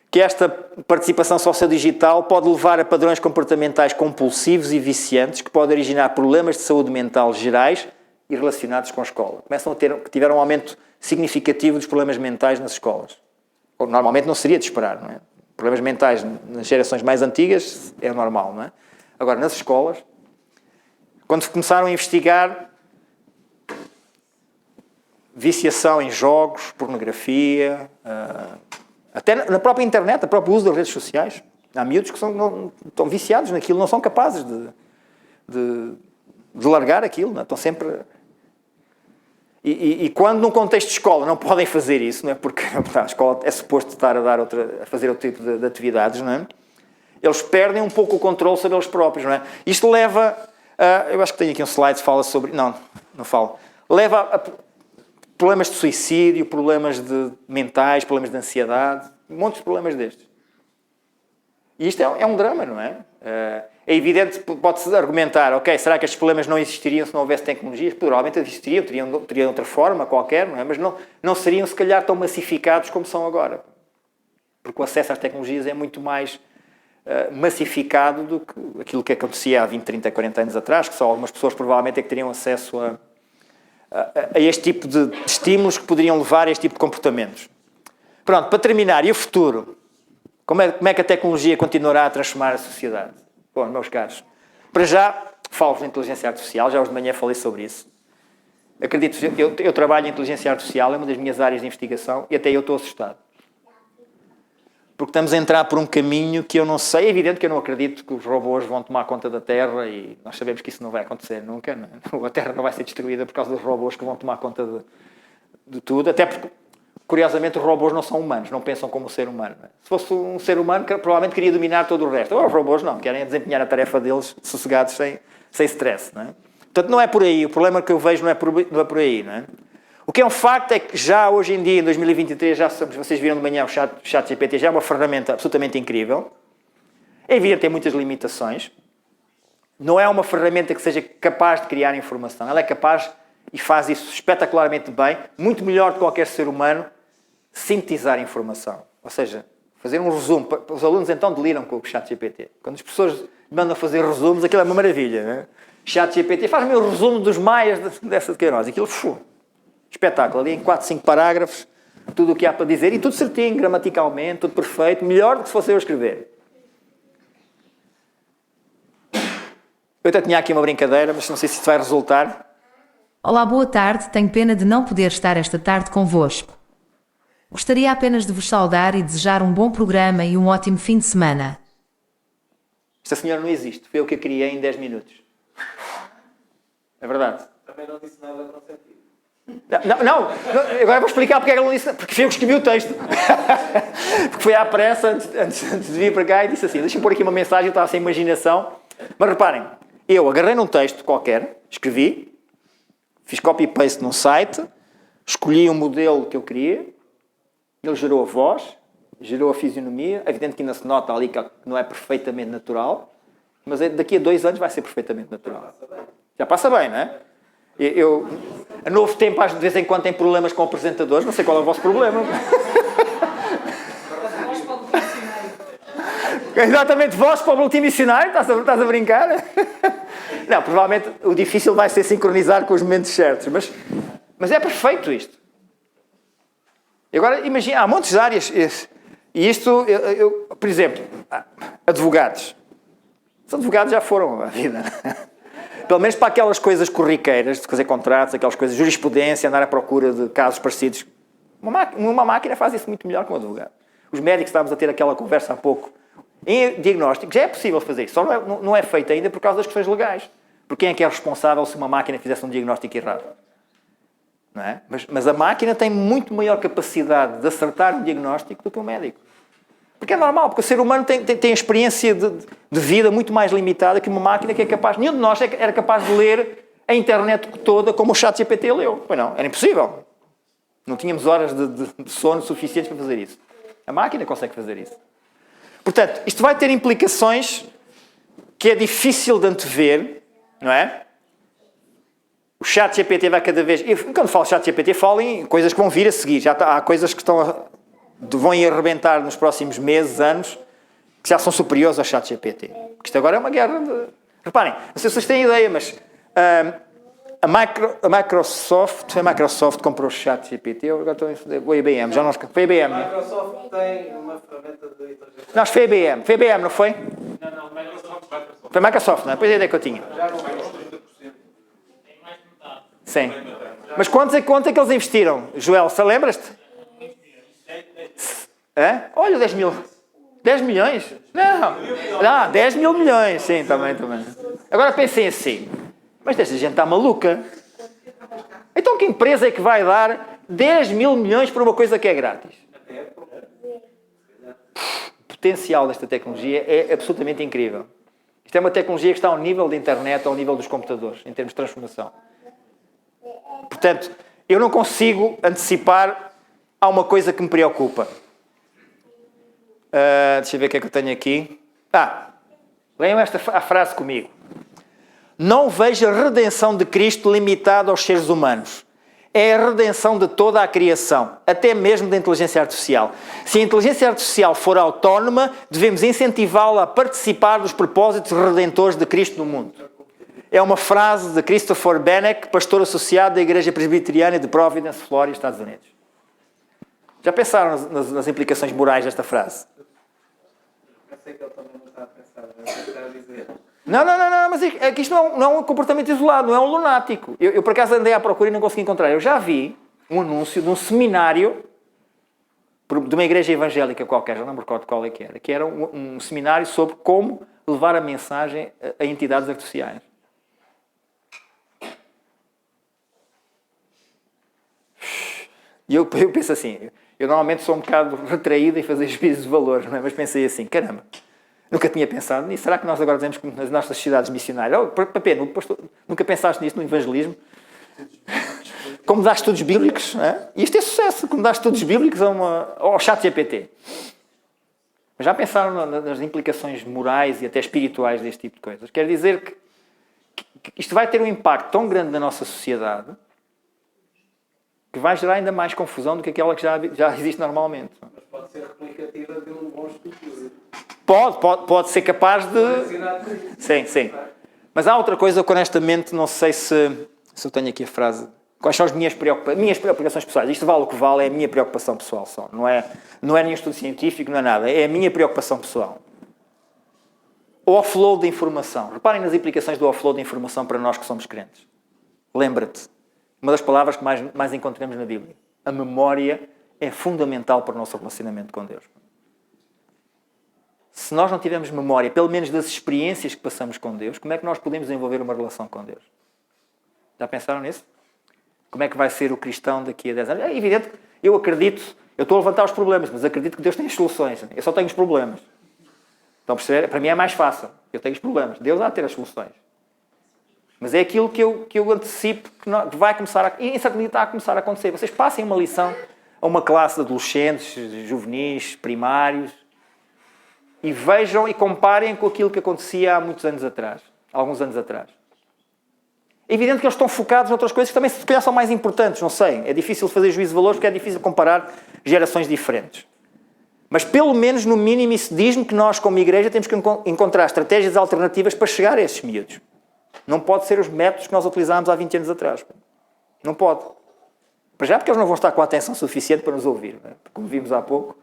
que esta participação sociodigital pode levar a padrões comportamentais compulsivos e viciantes que podem originar problemas de saúde mental gerais e relacionados com a escola. Tiveram um aumento significativo dos problemas mentais nas escolas. Normalmente não seria de esperar, não é? Problemas mentais nas gerações mais antigas é normal, não é? Agora, nas escolas, quando começaram a investigar viciação em jogos, pornografia, até na própria internet, o próprio uso das redes sociais. Há miúdos que estão viciados naquilo, não são capazes de largar aquilo, não é? Estão sempre... E quando num contexto de escola não podem fazer isso, não é? Porque a escola é suposto estar a fazer outro tipo de atividades, não é? Eles perdem um pouco o controle sobre eles próprios, não é? Isto leva eu acho que tenho aqui um slide que fala sobre... Não falo. Leva a problemas de suicídio, problemas mentais, problemas de ansiedade, montes de problemas destes. E isto é um drama, não é? É evidente, pode-se argumentar, ok, será que estes problemas não existiriam se não houvesse tecnologias? Provavelmente existiriam, teriam outra forma qualquer, não é? Mas não seriam, se calhar, tão massificados como são agora. Porque o acesso às tecnologias é muito mais massificado do que aquilo que acontecia há 20, 30, 40 anos atrás, que só algumas pessoas provavelmente é que teriam acesso a este tipo de estímulos que poderiam levar a este tipo de comportamentos. Pronto, para terminar, e o futuro? Como é que a tecnologia continuará a transformar a sociedade? Bom, meus caros, para já, falo de inteligência artificial, já hoje de manhã falei sobre isso. Acredito, eu trabalho em inteligência artificial, é uma das minhas áreas de investigação, e até eu estou assustado. Porque estamos a entrar por um caminho que eu não sei. É evidente que eu não acredito que os robôs vão tomar conta da Terra e nós sabemos que isso não vai acontecer nunca. Não? A Terra não vai ser destruída por causa dos robôs que vão tomar conta de tudo. Até porque, curiosamente, os robôs não são humanos, não pensam como o ser humano. Não é? Se fosse um ser humano, provavelmente queria dominar todo o resto. Agora, os robôs não, querem desempenhar a tarefa deles sossegados, sem stress. Não é? Portanto, não é por aí. O problema que eu vejo não é por aí. Não é? O que é um facto é que já hoje em dia, em 2023, vocês viram de manhã o ChatGPT, já é uma ferramenta absolutamente incrível. É evidente que tem muitas limitações. Não é uma ferramenta que seja capaz de criar informação. Ela é capaz, e faz isso espetacularmente bem, muito melhor do que qualquer ser humano, sintetizar informação. Ou seja, fazer um resumo. Os alunos então deliram com o ChatGPT. Quando as pessoas mandam fazer resumos, aquilo é uma maravilha. Não é? ChatGPT faz-me o resumo dos maias dessa de Queiroz. Aquilo, espetáculo, ali em 4, 5 parágrafos, tudo o que há para dizer, e tudo certinho, gramaticalmente, tudo perfeito, melhor do que se fosse eu escrever. Eu até tinha aqui uma brincadeira, mas não sei se isso vai resultar. Olá, boa tarde. Tenho pena de não poder estar esta tarde convosco. Gostaria apenas de vos saudar e desejar um bom programa e um ótimo fim de semana. Esta senhora não existe, foi eu que a criei em 10 minutos. É verdade. Também não disse nada no sentido. Não, agora vou explicar porque é que ela não disse, porque foi eu que escrevi o texto. Porque foi à pressa, antes de vir para cá, e disse assim, deixa-me pôr aqui uma mensagem, eu estava sem imaginação. Mas reparem, eu agarrei num texto qualquer, escrevi, fiz copy-paste num site, escolhi um modelo que eu queria, ele gerou a voz, gerou a fisionomia, é evidente que ainda se nota ali que não é perfeitamente natural, mas daqui a 2 anos vai ser perfeitamente natural. Já passa bem, não é? A Novo Tempo, às vezes em quando, tem problemas com apresentadores. Não sei qual é o vosso problema. Exatamente, voz para o boletim missionário. Estás a brincar? Não, provavelmente o difícil vai ser sincronizar com os momentos certos. Mas é perfeito isto. E agora, imagina, há montes de áreas. E isto, por exemplo, advogados. Os advogados já foram à vida. Pelo menos para aquelas coisas corriqueiras, de fazer contratos, aquelas coisas, jurisprudência, andar à procura de casos parecidos. Uma máquina faz isso muito melhor que um advogado. Os médicos, estávamos a ter aquela conversa há pouco, em diagnóstico, já é possível fazer isso, só não é feito ainda por causa das questões legais. Porque quem é que é responsável se uma máquina fizesse um diagnóstico errado? Não é? Mas a máquina tem muito maior capacidade de acertar um diagnóstico do que o médico. Porque é normal, porque o ser humano tem experiência de vida muito mais limitada que uma máquina que é capaz... Nenhum de nós era capaz de ler a internet toda como o ChatGPT leu. Pois não, era impossível. Não tínhamos horas de sono suficientes para fazer isso. A máquina consegue fazer isso. Portanto, isto vai ter implicações que é difícil de antever, não é? O ChatGPT vai cada vez... Quando falo ChatGPT, falo em coisas que vão vir a seguir. Há coisas que vão arrebentar nos próximos meses, anos, que já são superiores ao ChatGPT. Porque isto agora é uma guerra de... Reparem, não sei se vocês têm ideia, mas a Microsoft, foi a Microsoft que comprou o ChatGPT, ou a IBM, já não... Foi a IBM, A não é? Microsoft tem uma ferramenta de inteligência. Não, foi a IBM. Foi a IBM, não foi? Não, Microsoft. Foi a Microsoft, não é? Pois é a ideia que eu tinha. Já não é 30%. Sim. Mas quanto é que eles investiram? Joel, se lembras-te? É? Olha, 10 mil. 10 milhões? Não, 10 mil milhões. Sim, também. Agora pensem assim. Mas esta gente está maluca. Então que empresa é que vai dar 10 mil milhões por uma coisa que é grátis? O potencial desta tecnologia é absolutamente incrível. Isto é uma tecnologia que está ao nível da internet, ao nível dos computadores, em termos de transformação. Portanto, eu não consigo antecipar. Há uma coisa que me preocupa. Deixa eu ver o que é que eu tenho aqui. Leiam a frase comigo. Não vejo a redenção de Cristo limitada aos seres humanos. É a redenção de toda a criação, até mesmo da inteligência artificial. Se a inteligência artificial for autónoma, devemos incentivá-la a participar dos propósitos redentores de Cristo no mundo. É uma frase de Christopher Benek, pastor associado da Igreja Presbiteriana de Providence, Flórida, Estados Unidos. Já pensaram nas implicações morais desta frase? Pensei que ele também não estava a pensar, a dizer. Não, mas é que isto não é um comportamento isolado, não é um lunático. Eu por acaso andei à procura e não consegui encontrar. Eu já vi um anúncio de um seminário de uma igreja evangélica qualquer, já não me recordo qual é que era um seminário sobre como levar a mensagem a entidades artificiais. E eu penso assim, eu normalmente sou um bocado retraído em fazer juízos de valor, não é? Mas pensei assim, caramba, nunca tinha pensado nisso. Será que nós agora dizemos que nas nossas sociedades missionárias, nunca pensaste nisso no evangelismo? Como dar estudos bíblicos, não é? Isto é sucesso, como dar estudos bíblicos ao chat GPT. Mas já pensaram nas implicações morais e até espirituais deste tipo de coisas? Quer dizer que isto vai ter um impacto tão grande na nossa sociedade que vai gerar ainda mais confusão do que aquela que já existe normalmente. Mas pode ser replicativa de um bom estudo. Pode ser capaz de... Sim. Mas há outra coisa que honestamente não sei se eu tenho aqui a frase. Quais são as minhas preocupações pessoais? Isto vale o que vale, é a minha preocupação pessoal só. Não é nenhum estudo científico, não é nada. É a minha preocupação pessoal. O offload de informação. Reparem nas implicações do offload de informação para nós que somos crentes. Lembra-te. Uma das palavras que mais encontramos na Bíblia. A memória é fundamental para o nosso relacionamento com Deus. Se nós não tivermos memória, pelo menos das experiências que passamos com Deus, como é que nós podemos desenvolver uma relação com Deus? Já pensaram nisso? Como é que vai ser o cristão daqui a 10 anos? É evidente, eu acredito, eu estou a levantar os problemas, mas acredito que Deus tem as soluções. Eu só tenho os problemas. Estão a perceber? Para mim é mais fácil. Eu tenho os problemas. Deus há de ter as soluções. Mas é aquilo que eu antecipo que vai começar e em certa medida está a começar a acontecer. Vocês passem uma lição a uma classe de adolescentes, juvenis, primários, e vejam e comparem com aquilo que acontecia há alguns anos atrás. É evidente que eles estão focados em outras coisas que também se calhar são mais importantes, não sei. É difícil fazer juízo de valores porque é difícil comparar gerações diferentes. Mas pelo menos, no mínimo, isso diz-me que nós, como igreja, temos que encontrar estratégias alternativas para chegar a esses miúdos. Não pode ser os métodos que nós utilizámos há 20 anos atrás. Não pode. Para já, porque eles não vão estar com a atenção suficiente para nos ouvir. Não é? Como vimos há pouco,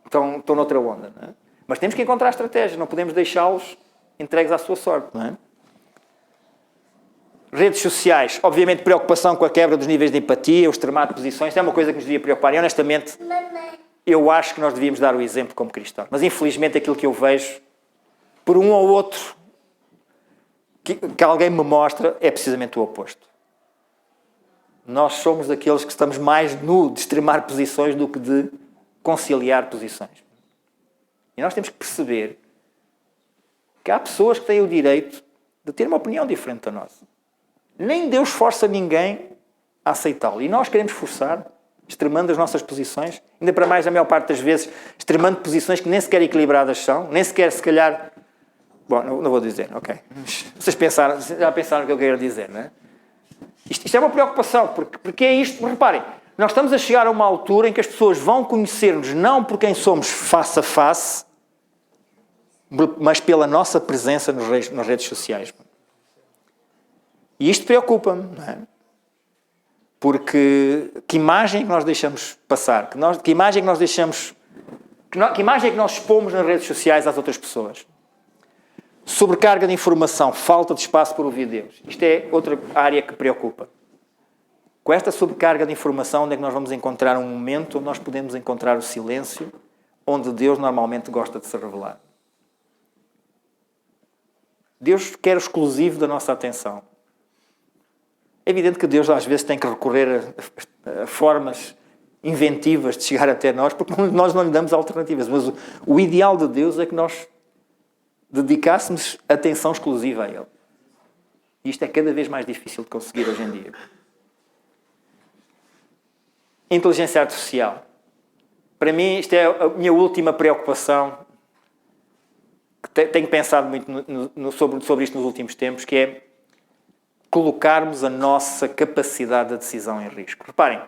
estão noutra onda. Não é? Mas temos que encontrar estratégias. Não podemos deixá-los entregues à sua sorte. Não é? Redes sociais. Obviamente, preocupação com a quebra dos níveis de empatia, o extremar de posições. É uma coisa que nos devia preocupar. E, honestamente, eu acho que nós devíamos dar o exemplo como cristãos. Mas, infelizmente, aquilo que eu vejo, por um ou outro que alguém me mostra, é precisamente o oposto. Nós somos aqueles que estamos mais de extremar posições do que de conciliar posições. E nós temos que perceber que há pessoas que têm o direito de ter uma opinião diferente da nossa. Nem Deus força ninguém a aceitá-lo. E nós queremos forçar, extremando as nossas posições, ainda para mais, a maior parte das vezes, extremando posições que nem sequer equilibradas são, nem sequer, se calhar... Bom, não vou dizer, ok. Vocês já pensaram o que eu quero dizer, não é? Isto é uma preocupação, porque é isto, reparem, nós estamos a chegar a uma altura em que as pessoas vão conhecer-nos não por quem somos face a face, mas pela nossa presença nas redes sociais. E isto preocupa-me, não é? Porque que imagem é que nós deixamos passar? Que imagem é que nós deixamos... Que imagem é que nós expomos nas redes sociais às outras pessoas? Sobrecarga de informação, falta de espaço para ouvir Deus. Isto é outra área que preocupa. Com esta sobrecarga de informação, onde é que nós vamos encontrar um momento onde nós podemos encontrar o silêncio, onde Deus normalmente gosta de se revelar? Deus quer o exclusivo da nossa atenção. É evidente que Deus às vezes tem que recorrer a formas inventivas de chegar até nós, porque nós não lhe damos alternativas. Mas o ideal de Deus é que nós dedicássemos atenção exclusiva a Ele. E isto é cada vez mais difícil de conseguir hoje em dia. Inteligência artificial. Para mim, isto é a minha última preocupação, tenho pensado muito sobre isto nos últimos tempos, que é colocarmos a nossa capacidade de decisão em risco. Reparem,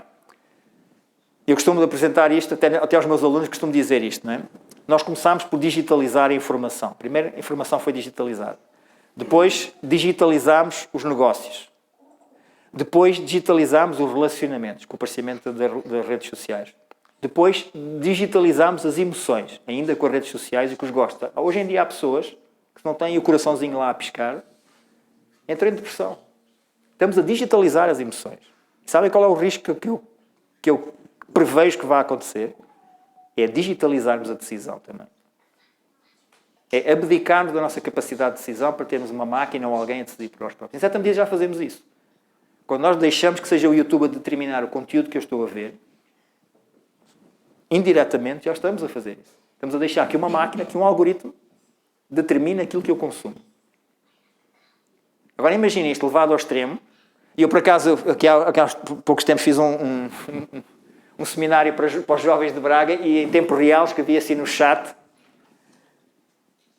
eu costumo apresentar isto, até aos meus alunos costumo dizer isto, não é? Nós começámos por digitalizar a informação. Primeiro, a informação foi digitalizada. Depois, digitalizámos os negócios. Depois, digitalizámos os relacionamentos, com o aparecimento das redes sociais. Depois, digitalizámos as emoções, ainda com as redes sociais e com os gostos. Hoje em dia há pessoas que não têm o coraçãozinho lá a piscar, entram em depressão. Estamos a digitalizar as emoções. E sabem qual é o risco que eu prevejo que vai acontecer? É digitalizarmos a decisão também. É abdicarmos da nossa capacidade de decisão para termos uma máquina ou alguém a decidir por nós próprios. Em certa medida já fazemos isso. Quando nós deixamos que seja o YouTube a determinar o conteúdo que eu estou a ver, indiretamente já estamos a fazer isso. Estamos a deixar que uma máquina, que um algoritmo, determine aquilo que eu consumo. Agora imaginem isto levado ao extremo. E eu, por acaso, aqui há poucos tempos fiz um seminário para os jovens de Braga e em tempo real escrevi assim no chat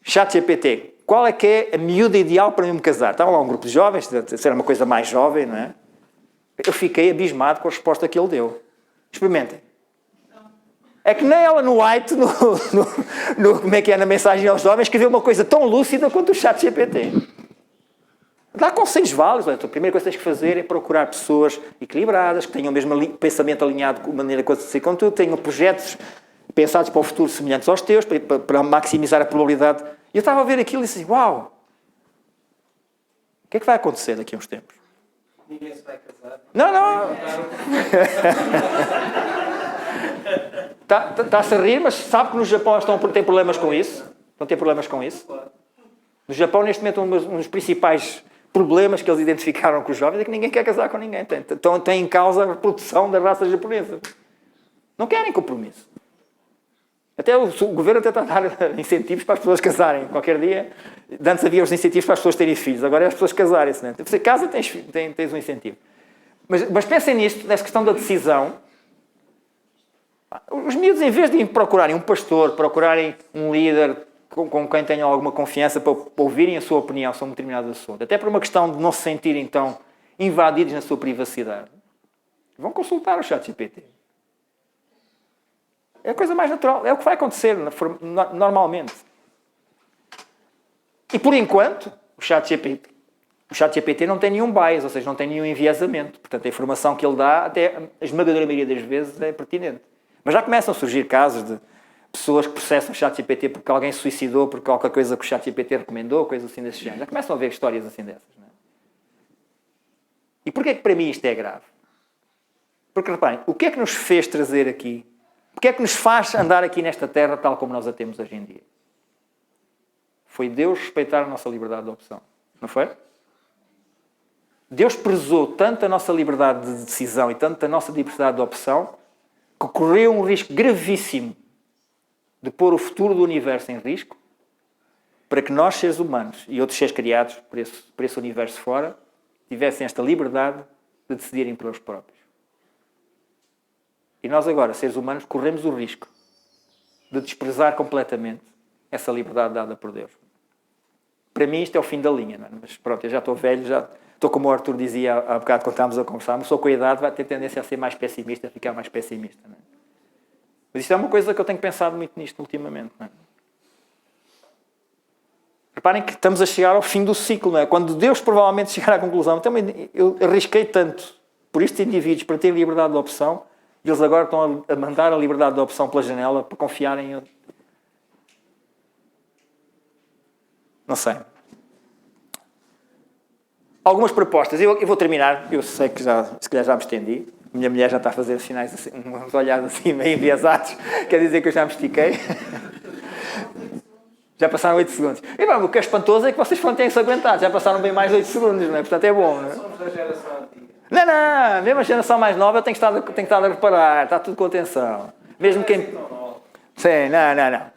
GPT, qual é que é a miúda ideal para eu me casar? Estava lá um grupo de jovens, era uma coisa mais jovem, não é? Eu fiquei abismado com a resposta que ele deu. Experimentem. É que nem ela no White, como é que é, na mensagem aos jovens, escreveu uma coisa tão lúcida quanto o chat GPT. Dá conselhos válidos. A primeira coisa que tens que fazer é procurar pessoas equilibradas, que tenham o mesmo pensamento alinhado com a maneira que você com tu, tenham projetos pensados para o futuro semelhantes aos teus, para maximizar a probabilidade. E eu estava a ver aquilo e disse, uau! O que é que vai acontecer daqui a uns tempos? Ninguém se vai casar. Não! Está-se a rir, mas sabe que no Japão estão a ter problemas com isso? Estão a ter problemas com isso? No Japão, neste momento, um dos principais problemas que eles identificaram com os jovens é que ninguém quer casar com ninguém. Tem em causa a reprodução da raça japonesa. Não querem compromisso. Até o governo tenta dar incentivos para as pessoas casarem. Qualquer dia, antes havia os incentivos para as pessoas terem filhos. Agora é as pessoas casarem-se. Né? Você casa, tens um incentivo. Mas pensem nisto, nessa questão da decisão. Os miúdos, em vez de procurarem um pastor, procurarem um líder com quem tenham alguma confiança para ouvirem a sua opinião sobre um determinado assunto, até por uma questão de não se sentirem então invadidos na sua privacidade, vão consultar o ChatGPT. É a coisa mais natural, é o que vai acontecer normalmente. E por enquanto, o ChatGPT não tem nenhum bias, ou seja, não tem nenhum enviesamento. Portanto, a informação que ele dá, até a esmagadora maioria das vezes, é pertinente. Mas já começam a surgir casos de pessoas que processam o ChatGPT porque alguém se suicidou, por qualquer coisa que o ChatGPT recomendou, coisas assim desse género. Já começam a ver histórias assim dessas. Não é? E porquê que para mim isto é grave? Porque, reparem, o que é que nos fez trazer aqui? O que é que nos faz andar aqui nesta terra tal como nós a temos hoje em dia? Foi Deus respeitar a nossa liberdade de opção. Não foi? Deus prezou tanto a nossa liberdade de decisão e tanto a nossa liberdade de opção que correu um risco gravíssimo de pôr o futuro do universo em risco para que nós, seres humanos e outros seres criados por esse universo fora, tivessem esta liberdade de decidirem por eles próprios. E nós agora, seres humanos, corremos o risco de desprezar completamente essa liberdade dada por Deus. Para mim isto é o fim da linha, não é? Mas pronto, eu já estou velho, já estou como o Arthur dizia há bocado quando estávamos a conversar, mas só com a idade vai ter tendência a ser mais pessimista, a ficar mais pessimista. Não é? Mas isto é uma coisa que eu tenho pensado muito nisto ultimamente. Não é? Reparem que estamos a chegar ao fim do ciclo, não é? Quando Deus provavelmente chegar à conclusão, também eu arrisquei tanto por estes indivíduos para ter liberdade de opção, e eles agora estão a mandar a liberdade de opção pela janela para confiarem em... Não sei. Algumas propostas. Eu vou terminar. Eu sei que se calhar já me estendi. A minha mulher já está a fazer sinais assim, uns olhares assim meio enviesados. Quer dizer que eu já me estiquei. Já passaram 8 segundos. E bom, o que é espantoso é que vocês têm-se aguentado. Já passaram bem mais de 8 segundos, não é? Portanto é bom, não é? Somos da geração antiga. Não, mesmo a geração mais nova eu tenho que estar a reparar, está tudo com atenção. Mesmo quem... Sim, não.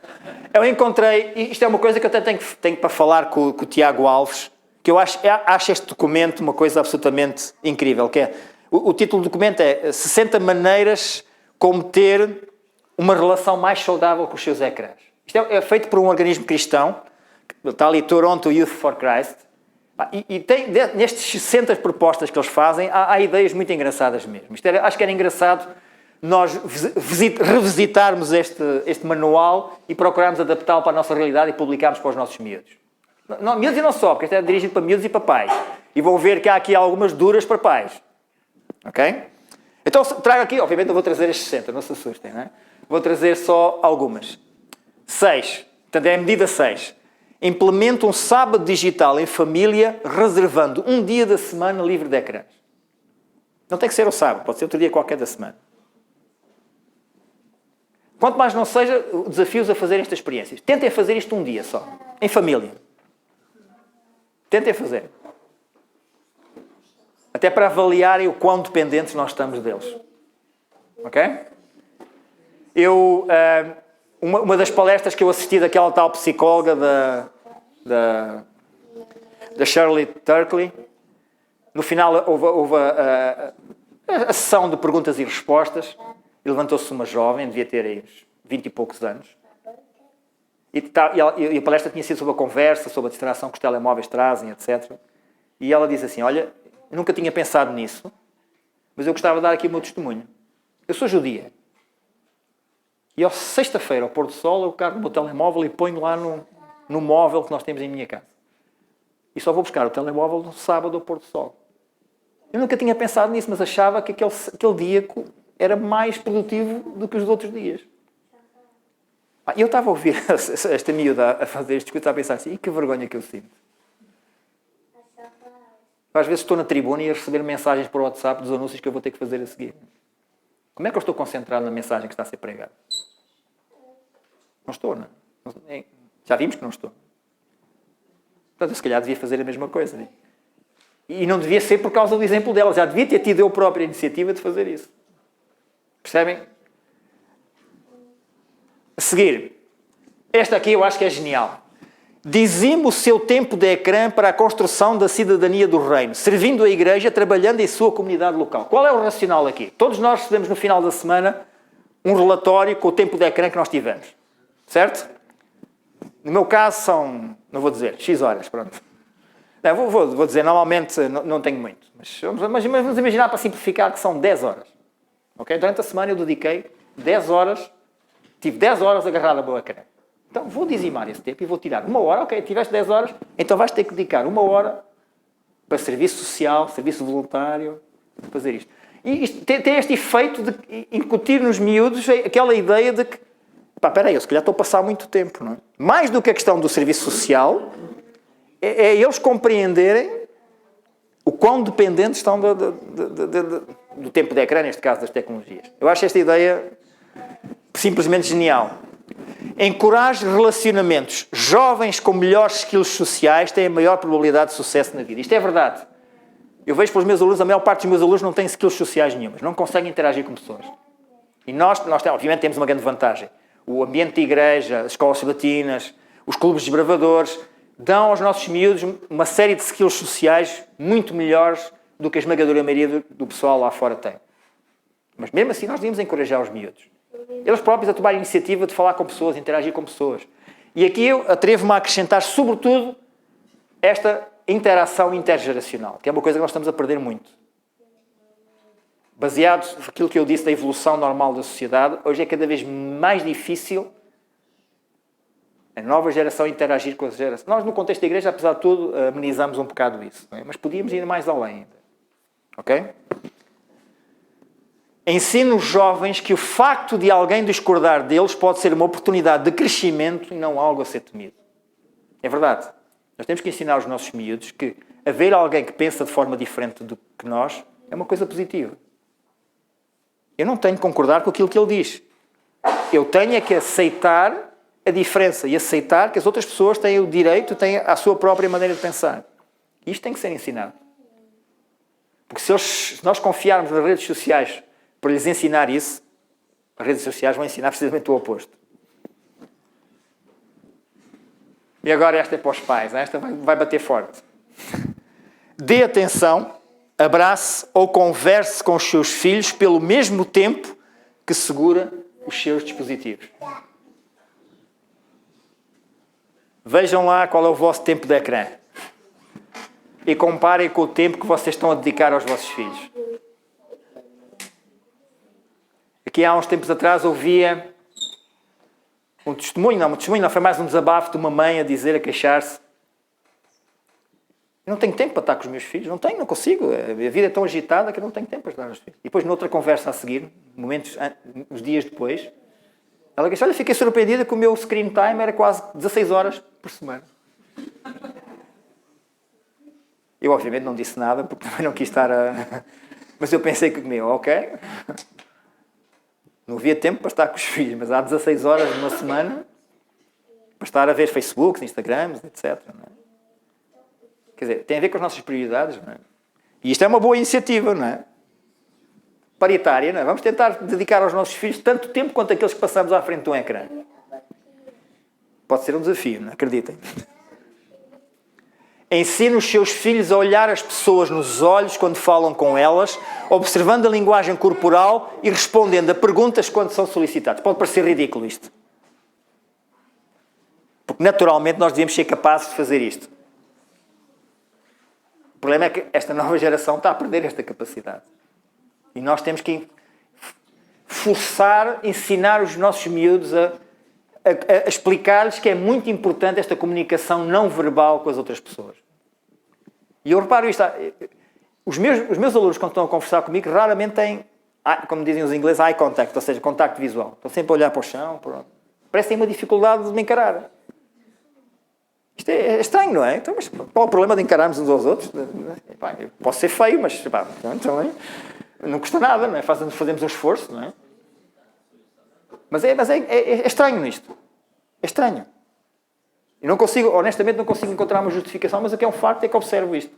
Eu encontrei, e isto é uma coisa que eu até tenho para falar com o Tiago Alves, que eu acho este documento uma coisa absolutamente incrível, que é, o título do documento é 60 maneiras como ter uma relação mais saudável com os seus ecrãs. Isto é feito por um organismo cristão, Está ali Toronto Youth for Christ. E tem, nestes 60 propostas que eles fazem, há ideias muito engraçadas mesmo. Acho que era engraçado nós revisitarmos este manual e procurarmos adaptá-lo para a nossa realidade e publicarmos para os nossos miúdos. Não, miúdos e não só, porque este é dirigido para miúdos e para pais. E vão ver que há aqui algumas duras para pais. Ok? Então trago aqui, obviamente eu vou trazer as 60, não se assustem, não é? Vou trazer só algumas. 6. Portanto, é a medida 6. Implementa um sábado digital em família, reservando um dia da semana livre de ecrãs. Não tem que ser o sábado, pode ser outro dia qualquer da semana. Quanto mais não seja, desafios a fazer estas experiências. Tentem fazer isto um dia só, em família. Tentem fazer. Até para avaliarem o quão dependentes nós estamos deles. Ok? Uma das palestras que eu assisti daquela tal psicóloga da Shirley Turkley, no final houve a sessão de perguntas e respostas, e levantou-se uma jovem, devia ter aí uns 20 e poucos anos, e a palestra tinha sido sobre a conversa, sobre a distração que os telemóveis trazem, etc. E ela disse assim, olha, eu nunca tinha pensado nisso, mas eu gostava de dar aqui o meu testemunho. Eu sou judia. E sexta-feira, ao pôr do sol, eu carrego o meu telemóvel e ponho lá no móvel que nós temos em minha casa. E só vou buscar o telemóvel no sábado ao pôr do sol. Eu nunca tinha pensado nisso, mas achava que aquele dia era mais produtivo do que os outros dias. E eu estava a ouvir esta miúda a fazer este discurso, estava a pensar assim, e que vergonha que eu sinto. Às vezes estou na tribuna e a receber mensagens por WhatsApp dos anúncios que eu vou ter que fazer a seguir. Como é que eu estou concentrado na mensagem que está a ser pregada? Não estou, não é? Já vimos que não estou. Portanto, eu se calhar devia fazer a mesma coisa. E não devia ser por causa do exemplo dela. Já devia ter tido eu própria a iniciativa de fazer isso. Percebem? A seguir. Esta aqui eu acho que é genial. Dizime o seu tempo de ecrã para a construção da cidadania do reino, servindo a igreja, trabalhando em sua comunidade local. Qual é o racional aqui? Todos nós recebemos no final da semana um relatório com o tempo de ecrã que nós tivemos. Certo? No meu caso são, não vou dizer, X horas, pronto. Não, vou dizer, normalmente não tenho muito. Mas vamos imaginar para simplificar que são 10 horas. Okay? Durante a semana eu dediquei 10 horas, tive 10 horas agarrado ao meu ecrã. Então vou dizimar esse tempo e vou tirar 1 hora. Ok, tiveste 10 horas, então vais ter que dedicar 1 hora para serviço social, serviço voluntário, fazer isto. E isto tem este efeito de incutir nos miúdos aquela ideia de que, espera aí, eu se calhar estou a passar muito tempo, não é? Mais do que a questão do serviço social, é eles compreenderem o quão dependentes estão do tempo de ecrã, neste caso das tecnologias. Eu acho esta ideia simplesmente genial. Encoraje relacionamentos. Jovens com melhores skills sociais têm a maior probabilidade de sucesso na vida. Isto é verdade. Eu vejo pelos meus alunos, a maior parte dos meus alunos não têm skills sociais nenhumas, não conseguem interagir com pessoas. E nós obviamente, temos uma grande vantagem. O ambiente de igreja, as escolas sabatinas, os clubes de desbravadores, dão aos nossos miúdos uma série de skills sociais muito melhores do que a esmagadora maioria do pessoal lá fora tem. Mas mesmo assim nós devíamos encorajar os miúdos. Eles próprios a tomar a iniciativa de falar com pessoas, interagir com pessoas. E aqui eu atrevo-me a acrescentar, sobretudo, esta interação intergeracional, que é uma coisa que nós estamos a perder muito. Baseado naquilo que eu disse da evolução normal da sociedade, hoje é cada vez mais difícil a nova geração interagir com a geração. Nós, no contexto da igreja, apesar de tudo, amenizamos um bocado isso. Não é? Mas podíamos ir mais além ainda. Ok? Ensina os jovens que o facto de alguém discordar deles pode ser uma oportunidade de crescimento e não algo a ser temido. É verdade. Nós temos que ensinar aos nossos miúdos que haver alguém que pensa de forma diferente do que nós é uma coisa positiva. Eu não tenho que concordar com aquilo que ele diz. Eu tenho é que aceitar a diferença e aceitar que as outras pessoas têm o direito, têm a sua própria maneira de pensar. Isto tem que ser ensinado. Porque se nós confiarmos nas redes sociais para lhes ensinar isso, as redes sociais vão ensinar precisamente o oposto. E agora esta é para os pais, esta vai bater forte. Dê atenção, abrace ou converse com os seus filhos pelo mesmo tempo que segura os seus dispositivos. Vejam lá qual é o vosso tempo de ecrã. E comparem com o tempo que vocês estão a dedicar aos vossos filhos. Aqui há uns tempos atrás ouvia um testemunho não, foi mais um desabafo de uma mãe a dizer, a queixar-se. Eu não tenho tempo para estar com os meus filhos, não consigo. A vida é tão agitada que eu não tenho tempo para estar com os filhos. E depois, noutra conversa a seguir, uns dias depois, ela disse, olha, fiquei surpreendida que o meu screen time era quase 16 horas por semana. Eu, obviamente, não disse nada, porque também não quis estar a... Mas eu pensei comigo, ok, não havia tempo para estar com os filhos, mas há 16 horas numa semana para estar a ver Facebook, Instagrams, etc. Não é? Quer dizer, tem a ver com as nossas prioridades, não é? E isto é uma boa iniciativa, não é? Paritária, não é? Vamos tentar dedicar aos nossos filhos tanto tempo quanto aqueles que passamos à frente de um ecrã. Pode ser um desafio, não é? Acreditem. Ensine os seus filhos a olhar as pessoas nos olhos quando falam com elas, observando a linguagem corporal e respondendo a perguntas quando são solicitados. Pode parecer ridículo isto. Porque naturalmente nós devíamos ser capazes de fazer isto. O problema é que esta nova geração está a perder esta capacidade. E nós temos que forçar, ensinar os nossos miúdos a explicar-lhes que é muito importante esta comunicação não verbal com as outras pessoas. E eu reparo isto, os meus alunos, quando estão a conversar comigo, raramente têm, como dizem os ingleses, eye contact, ou seja, contacto visual. Estão sempre a olhar para o chão, parece que têm uma dificuldade de me encarar. Isto é estranho, não é? Então, mas qual é o problema de encararmos uns aos outros? Epá, eu posso ser feio, mas também não custa nada, não é? Fazemos um esforço, não é? Mas é estranho isto. É estranho. E honestamente não consigo encontrar uma justificação, mas o que é um facto é que observo isto.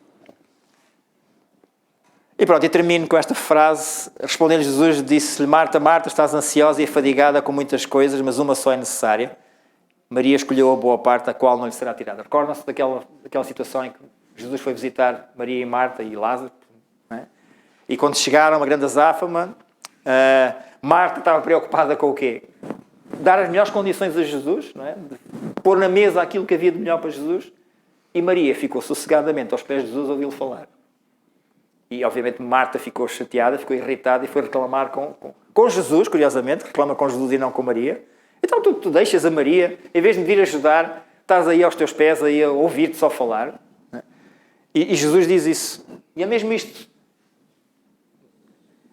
E pronto, e termino com esta frase. Respondendo Jesus, disse-lhe, Marta, Marta, estás ansiosa e afadigada com muitas coisas, mas uma só é necessária. Maria escolheu a boa parte, a qual não lhe será tirada. Recordam-se daquela situação em que Jesus foi visitar Maria e Marta e Lázaro? Não é? E quando chegaram, uma grande azáfama, Marta estava preocupada com o quê? Dar as melhores condições a Jesus, não é? De pôr na mesa aquilo que havia de melhor para Jesus. E Maria ficou sossegadamente aos pés de Jesus a ouvi-lo falar. E, obviamente, Marta ficou chateada, ficou irritada e foi reclamar com Jesus, curiosamente, reclama com Jesus e não com Maria. Então tu deixas a Maria, em vez de me vir ajudar, estás aí aos teus pés, aí a ouvir-te só falar. Não é? E Jesus diz isso. E é mesmo isto.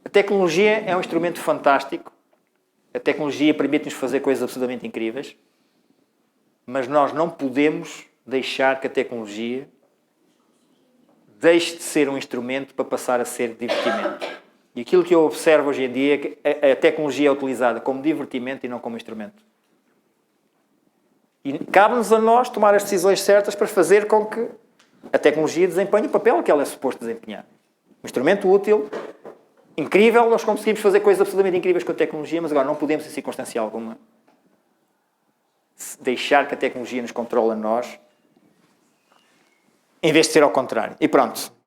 A tecnologia é um instrumento fantástico. A tecnologia permite-nos fazer coisas absolutamente incríveis. Mas nós não podemos deixar que a tecnologia deixe de ser um instrumento para passar a ser divertimento. E aquilo que eu observo hoje em dia é que a tecnologia é utilizada como divertimento e não como instrumento. E cabe-nos a nós tomar as decisões certas para fazer com que a tecnologia desempenhe o papel que ela é suposto desempenhar. Um instrumento útil, incrível, nós conseguimos fazer coisas absolutamente incríveis com a tecnologia, mas agora não podemos, em circunstância alguma, deixar que a tecnologia nos controle a nós, em vez de ser ao contrário. E pronto.